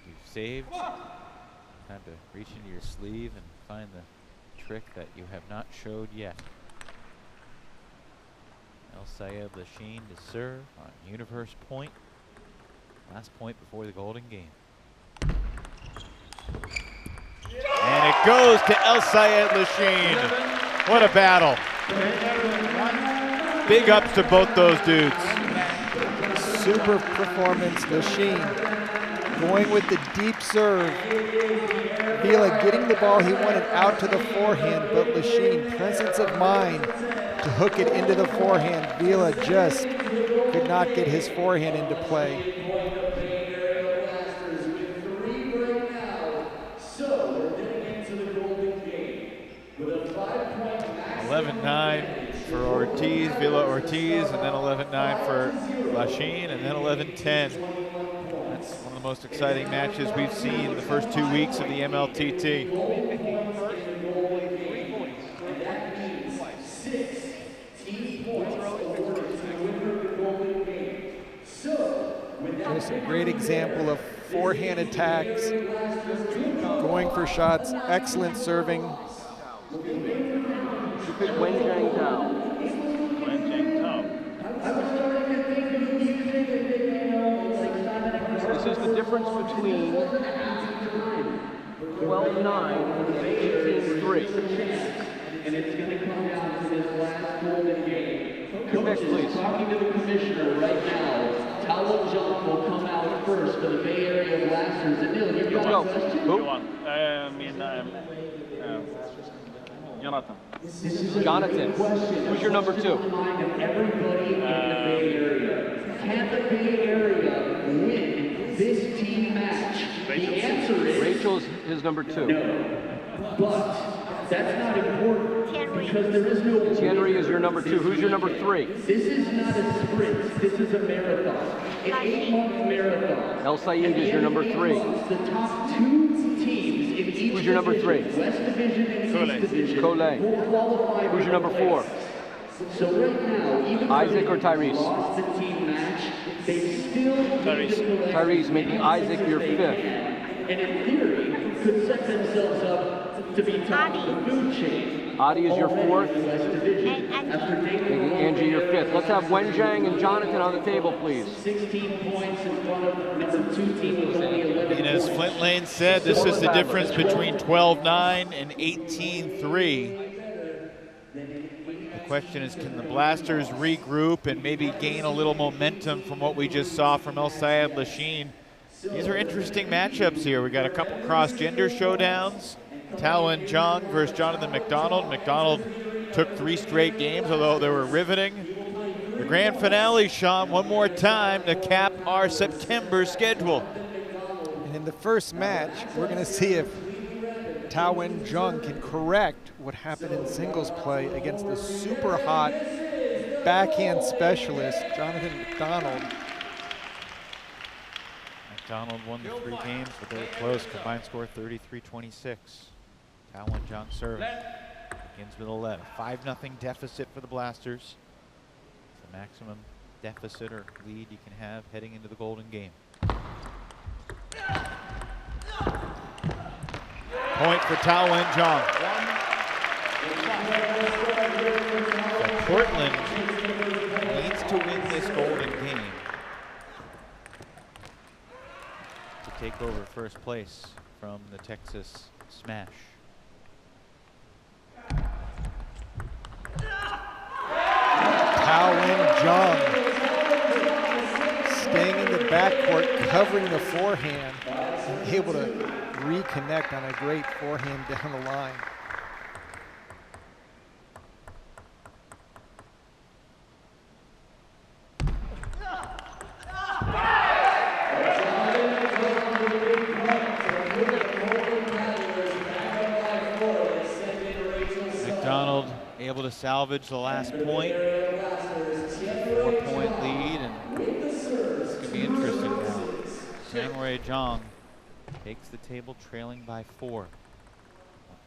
you've saved, time to reach into your sleeve and find the trick that you have not showed yet. El Sayed Lachine to serve on Universe Point. Last point before the Golden game. goes to El Sayed Lachine. What a battle. Big ups to both those dudes. Super performance, Lachine. Going with the deep serve. Vila getting the ball he wanted out to the forehand, but Lachine, presence of mind to hook it into the forehand. Vila just could not get his forehand into play. 11-9 for Ortiz, Vila Ortiz, and then 11-9 for Lachine, and then 11-10. That's one of the most exciting matches we've seen in the first 2 weeks of the MLTT. Just a great example of forehand attacks, going for shots, excellent serving. Wenjang Tao. This is the difference between 12-9 and 18-3. And it's going to come down to this last golden game. Next, please. Talking to the commissioner right now. Tao Jung will come out first for the Bay Area Blasters. And Neil, you've got a question? Who? Jonathan. Jonathan. Who's your number 2? Everybody in the Bay Area. Can the Bay Area win this team match? The answer is Rachel's his number 2. no. But that's not important because there is no. Tienry is your number 2. Who's your number 3? This is not a sprint. This is a marathon. An 8-month marathon. El Sayed is your number 3. The top 2 teams in each Who's your number 3? West Division and East Division Collet. will qualify. Who's your number 4? So right now, even Isaac though or Tyrese? they lost the team match, they still Tyrese, making Isaac your 5th. and in theory could set themselves up to be top of the food chain. Adi is your 4th. West Division after Making Angie your 5th. Let's have Wenjang and Jonathan on the table, please. 16 points in front of number 2 team with only 11 And as Flint Lane said, this is the difference between 12-9 and 18-3. The question is, can the Blasters regroup and maybe gain a little momentum from what we just saw from El Sayed Lachine? These are interesting matchups here. We got a couple cross-gender showdowns. Tao and Jung versus Jonathan McDonald. McDonald took 3 straight games, although they were riveting. The grand finale, Sean, one more time to cap our September schedule. And in the first match, we're going to see if Tao and Jung can correct what happened in singles play against the super hot backhand specialist, Jonathan McDonald. McDonald won the 3 games, but they were close. Combined score 33-26. Tao and Jung serving. Begins with 11. 5-0 deficit for the Blasters. It's the maximum deficit or lead you can have heading into the Golden Game. Point for Tao and Jung. So Portland needs to win this Golden Game to take over first place from the Texas Smash. Tao and Jung staying in the backcourt, covering the forehand, and able to reconnect on a great forehand down the line. McDonald able to salvage the last point. 4-point lead, and it's going to be interesting now. Sang-Wei Zhang takes the table trailing by 4. What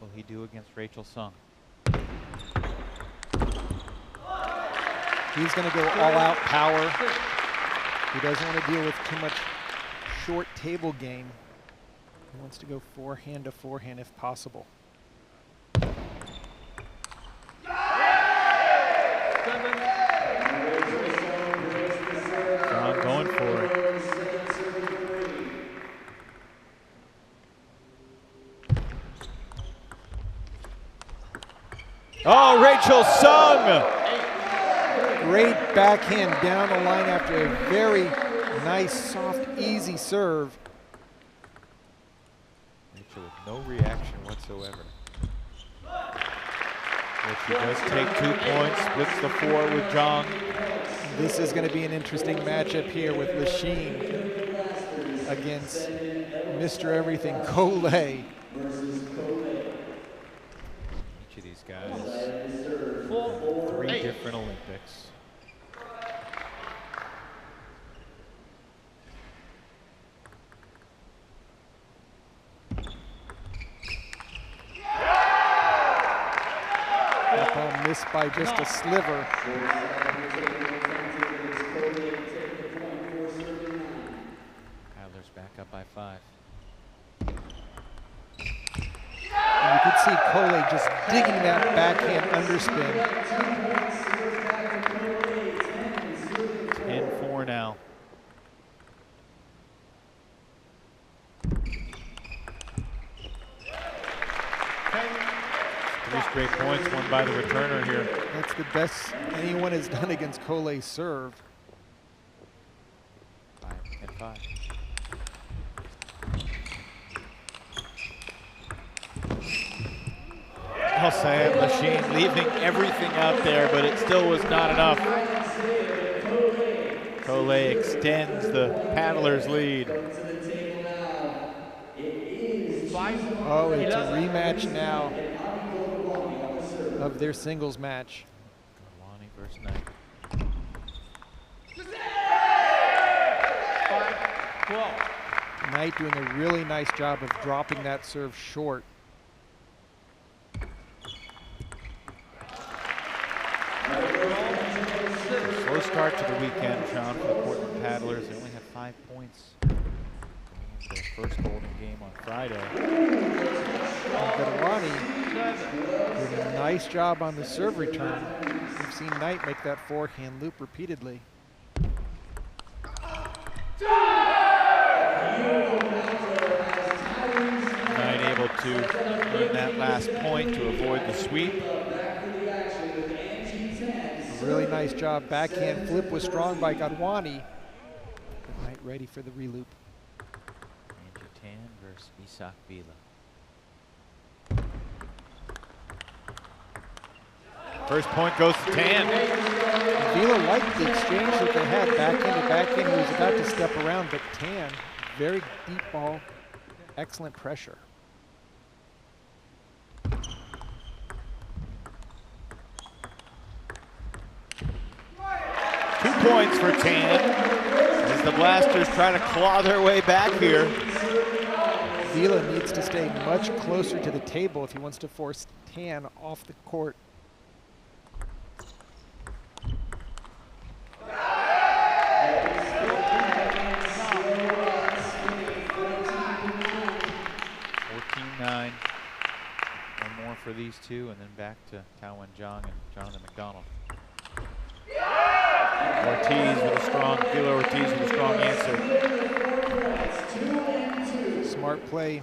will he do against Rachel Sung? He's going to go all-out power. He doesn't want to deal with too much short table game. He wants to go forehand to forehand if possible. Zhang going for it. Oh, Rachel Sung! Great backhand down the line after a very nice, soft, easy serve. Rachel with no reaction whatsoever. Well, she does take 2 points, splits the 4 with Zhang. This is going to be an interesting matchup here with Lachine against Mr. Everything, Cole. Each of these guys, 3 different Olympics. That ball missed by just a sliver. Adler's back up by 5. And you could see Cole just digging that backhand underspin. 10-4 now. 3 straight points won by the returner here. That's the best anyone has done against Cole's serve. 5-5. I'll say it, Lachine leaving everything out there, but it still was not enough. Cole extends the paddler's lead. Oh, it's a rematch now of their singles match. Kalani versus Knight. 5-12. Knight doing a really nice job of dropping that serve short. Slow start to the weekend, Sean, for the Portland Paddlers. They only had 5 points going into their first golden game on Friday. Veterani doing a nice job on the serve return. We've seen Knight make that forehand loop repeatedly. Knight able to earn that last point to avoid the sweep. Really nice job. Backhand flip was strong by Gadwani. Knight ready for the reloop. Andrew Tan versus Isak Vila. First point goes to Tan. Vila liked the exchange that they had backhand to backhand. He was about to step around, but Tan, very deep ball, excellent pressure. Points for Tan as the Blasters try to claw their way back here. Vila needs to stay much closer to the table if he wants to force Tan off the court. (14-9). One more for these two, and then back to Taowen Zhang and Jonathan McDonald. Ortiz with a strong, Vila Ortiz with a strong answer. Smart play,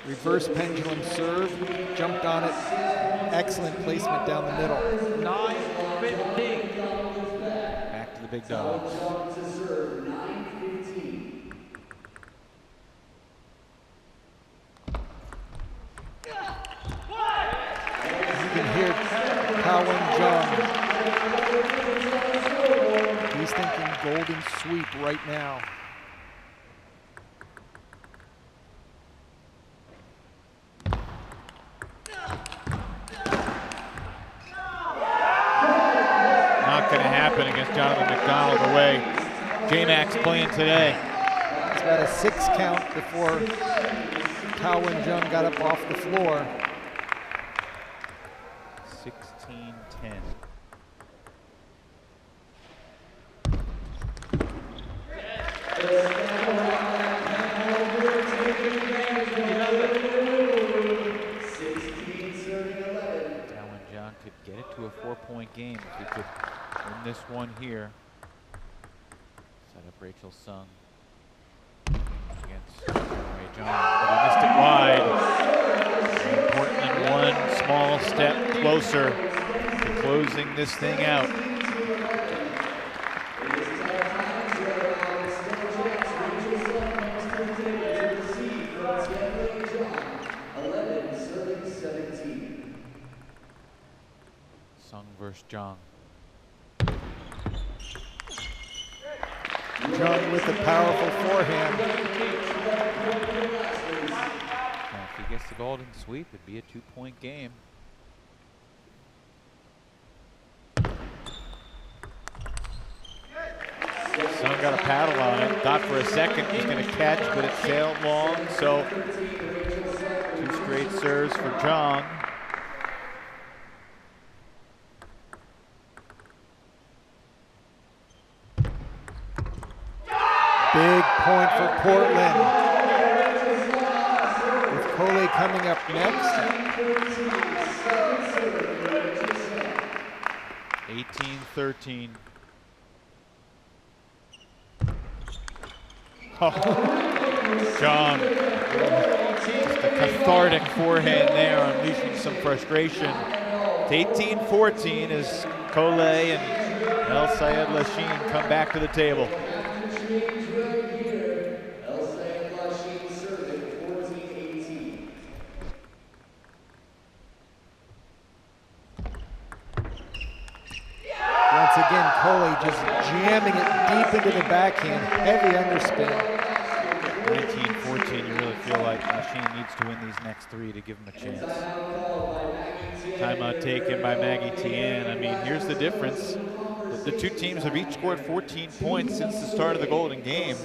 reverse pendulum serve, jumped on it, excellent placement down the middle. 9-15. Back to the big dogs. You can hear Taowen Zhang. He's thinking golden sweep right now. Not going to happen against Jonathan McDonald the way J-Mac's playing today. He's got a 6 count before Taowen Zhang got up off the floor. 16-10. Taowen Zhang could get it to a 4-point game if he could win this one here. Set up Rachel Sung against Ray John, but he missed it wide. And Portland one small step closer closing this thing out. Sung versus Jong. Jung with a powerful forehand. Now, if he gets the golden sweep, it'd be a 2-point game. Sung got a paddle on it. Thought for a second he was going to catch, but it sailed long. So 2 straight serves for Jong. Big point for Portland. With Cole coming up next. 18-13. Oh, Jong, just a cathartic forehand there, unleashing some frustration. It's 18-14 as Cole and El Sayed Lachine come back to the table. Once again, Cole just jamming it deep into the backhand, heavy underspin. 19-14, you really feel like Lachine needs to win these next 3 to give him a chance. Timeout taken by Maggie Tien. I mean, here's the difference. The 2 teams have each scored 14 points since the start of the Golden Game,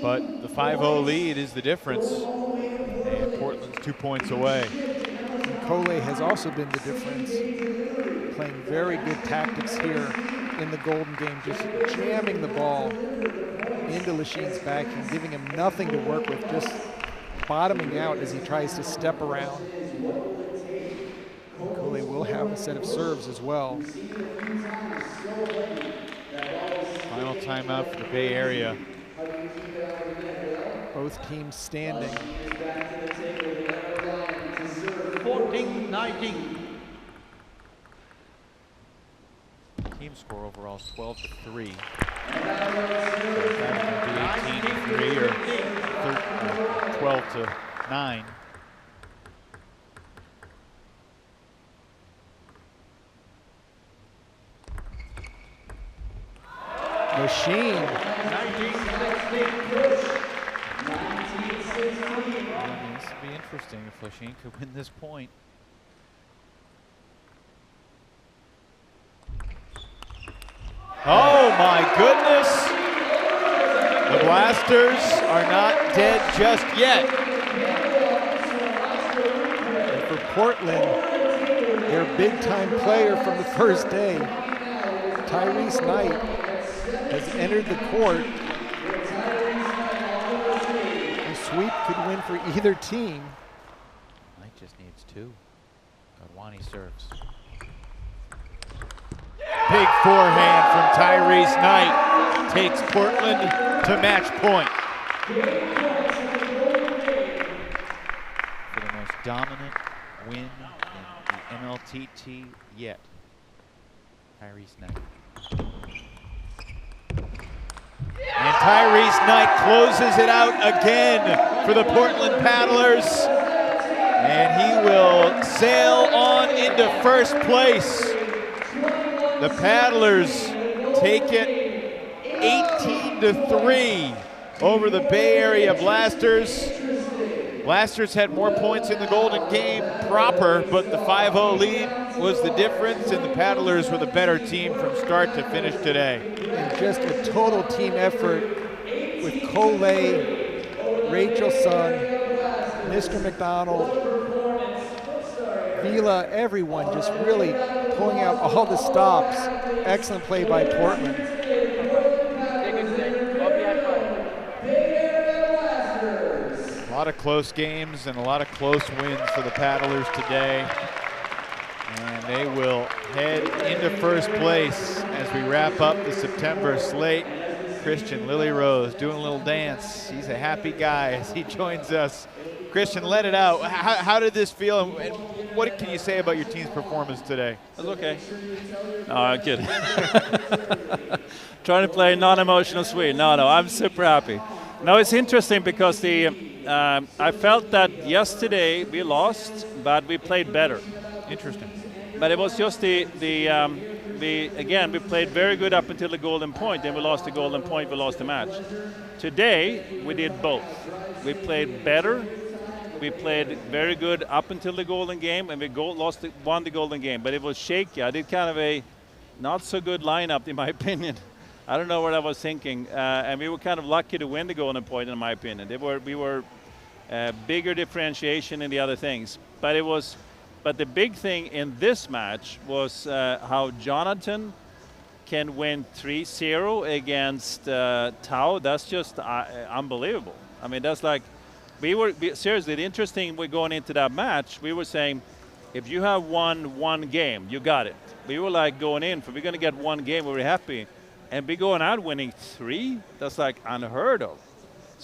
but the 5-0 lead is the difference, and Portland's 2 points away. And Cole has also been the difference, playing very good tactics here in the Golden Game, just jamming the ball into Lachine's back and giving him nothing to work with, just bottoming out as he tries to step around. Cole will have a set of serves as well. Final timeout for the Bay Area. Both teams standing. 14-19. Team score overall is 12-3. So is that going to be 18-3 or 12-9? Lachine. This would be interesting if Lachine could win this point. Oh my goodness! The Blasters are not dead just yet. And for Portland, their big-time player from the first day, Tyrese Knight, has entered the court. The sweep could win for either team. Knight just needs 2. Godwani serves. Big forehand from Tyrese Knight takes Portland to match point. For the most dominant win in the MLTT yet, Tyrese Knight. And Tyrese Knight closes it out again for the Portland Paddlers. And he will sail on into first place. The Paddlers take it 18-3 over the Bay Area Blasters. Blasters had more points in the Golden Game proper, but the 5-0 lead was the difference, and the Paddlers were the better team from start to finish today. And just a total team effort with Cole, Rachel Sung, Mr. McDonald, Vila, everyone just really pulling out all the stops. Excellent play by Portland. A lot of close games and a lot of close wins for the Paddlers today. And they will head into first place as we wrap up the September slate. Christian Lily Rose doing a little dance. He's a happy guy as he joins us Christian, let it out. How did this feel, and what can you say about your team's performance today? That's okay. No, I'm kidding. Trying to play non-emotional Swede. No, I'm super happy. No, it's interesting because I felt that yesterday we lost, but we played better. Interesting. But it was just again, we played very good up until the golden point, then we lost the golden point, we lost the match. Today, we did both. We played better, we played very good up until the golden game, and we won the golden game, but it was shaky. I did kind of a not so good lineup, in my opinion. I don't know what I was thinking, and we were kind of lucky to win the golden point, in my opinion. We were bigger differentiation in the other things, but the big thing in this match was how Jonathan can win 3-0 against Tao. That's just unbelievable. I mean, that's like, seriously, the interesting, we're going into that match, we were saying, if you have won one game, you got it. We were like going in, we're going to get one game, we were happy. And we going out winning 3, that's like unheard of.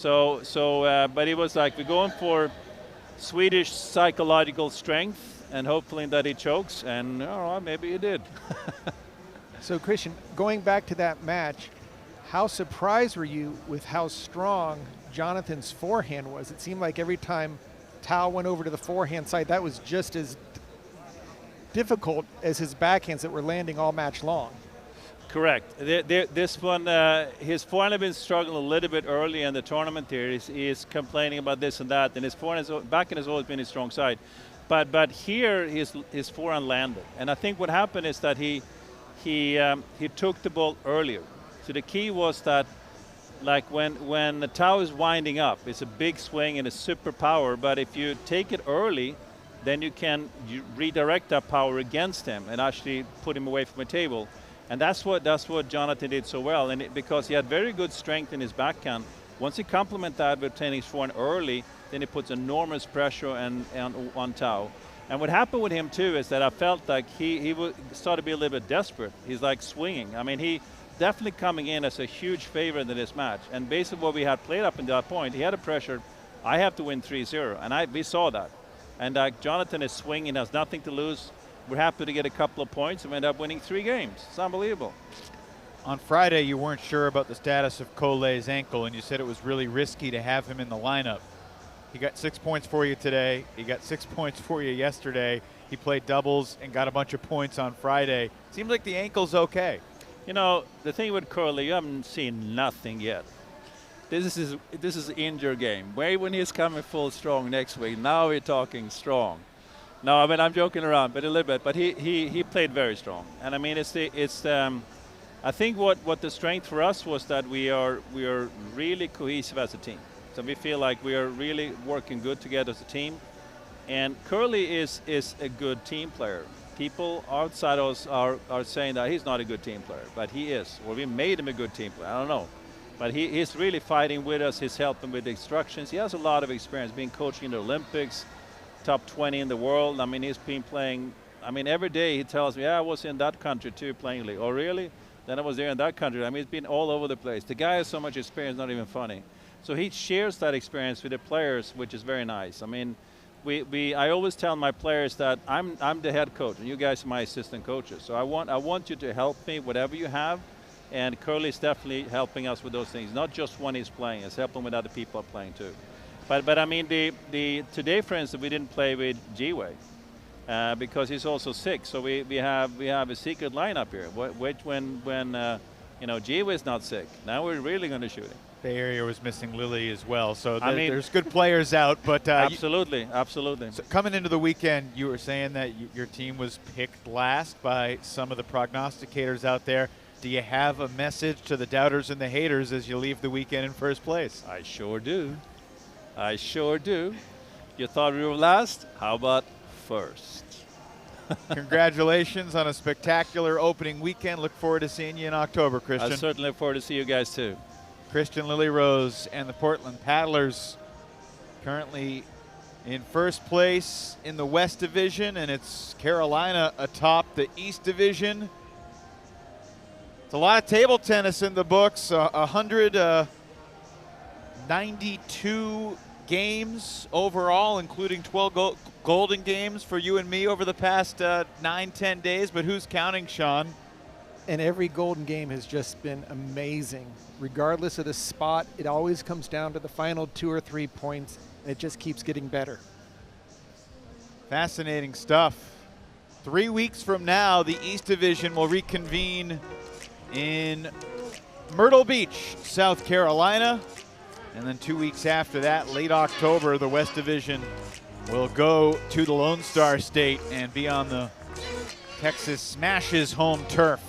But it was like, we're going for Swedish psychological strength, and hopefully that he chokes, and maybe he did. So Christian, going back to that match, how surprised were you with how strong Jonathan's forehand was? It seemed like every time Tao went over to the forehand side, that was just as difficult as his backhands that were landing all match long. Correct. This one, his forehand had been struggling a little bit early in the tournament here. He's complaining about this and that, and his backhand has always been his strong side. But here his forehand landed, and I think what happened is that he took the ball earlier. So the key was that, like when the Tao is winding up, it's a big swing and a super power. But if you take it early, then you can redirect that power against him and actually put him away from the table. And that's what Jonathan did so well. And because he had very good strength in his backhand, once he complement that with playing his forehand early, then he puts enormous pressure on Tao. And what happened with him too is that I felt like he started to be a little bit desperate. He's like swinging. I mean, he definitely coming in as a huge favorite in this match. And basically what we had played up until that point, he had a pressure, I have to win 3-0. And we saw that. And Jonathan is swinging, has nothing to lose. We're happy to get a couple of points and we end up winning 3 games. It's unbelievable. On Friday, you weren't sure about the status of Cole's ankle, and you said it was really risky to have him in the lineup. He got 6 points for you today. He got 6 points for you yesterday. He played doubles and got a bunch of points on Friday. Seems like the ankle's okay. You know, the thing with Curly, you haven't seen nothing yet. This is injured game. Wait when he's coming full strong next week. Now we're talking strong. No, I mean, I'm joking around, but a little bit. But he played very strong. And I mean, I think what the strength for us was that we are really cohesive as a team. So we feel like we are really working good together as a team. And Curly is a good team player. People outside us are saying that he's not a good team player, but he is. Or we made him a good team player. I don't know. But he's really fighting with us. He's helping with the instructions. He has a lot of experience being coaching in the Olympics, top 20 in the world. I mean, he's been playing. I mean, every day he tells me, I was in that country too playing league. Oh, really? Then I was there in that country. I mean, he's been all over the place. The guy has so much experience, not even funny. So he shares that experience with the players, which is very nice. I mean, I always tell my players that I'm the head coach, and you guys are my assistant coaches. So I want you to help me, whatever you have. And Curly is definitely helping us with those things. Not just when he's playing; it's helping with other people playing too. But I mean, today, for instance, we didn't play with G-Way because he's also sick. So we have a secret lineup here. When G-Way is not sick, now we're really going to shoot him. Bay Area was missing Lily as well, so there's good players out. But absolutely. So coming into the weekend, you were saying that your team was picked last by some of the prognosticators out there. Do you have a message to the doubters and the haters as you leave the weekend in first place? I sure do. You thought we were last? How about first? Congratulations on a spectacular opening weekend. Look forward to seeing you in October, Christian. I certainly look forward to see you guys too. Christian Lily Rose and the Portland Paddlers currently in first place in the West Division, and it's Carolina atop the East Division. It's a lot of table tennis in the books. 192 games overall, including 12 golden games for you and me over the past 9-10 days, but who's counting, Sean? And every golden game has just been amazing. Regardless of the spot, it always comes down to the final 2 or 3 points, and it just keeps getting better. Fascinating stuff. 3 weeks from now, the East Division will reconvene in Myrtle Beach, South Carolina. And then 2 weeks after that, late October, the West Division will go to the Lone Star State and be on the Texas Smashes home turf.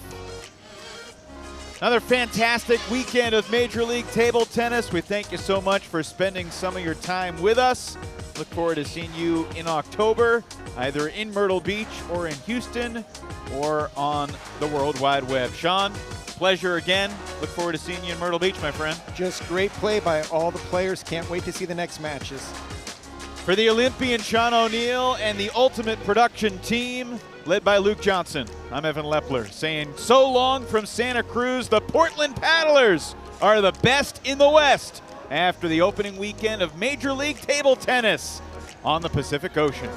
Another fantastic weekend of Major League Table Tennis. We thank you so much for spending some of your time with us. Look forward to seeing you in October, either in Myrtle Beach or in Houston or on the World Wide Web. Sean, pleasure again. Look forward to seeing you in Myrtle Beach, my friend. Just great play by all the players. Can't wait to see the next matches. For the Olympian Sean O'Neill and the Ultimate Production team, led by Luke Johnson, I'm Evan Lepler, saying so long from Santa Cruz. The Portland Paddlers are the best in the West after the opening weekend of Major League Table Tennis on the Pacific Ocean.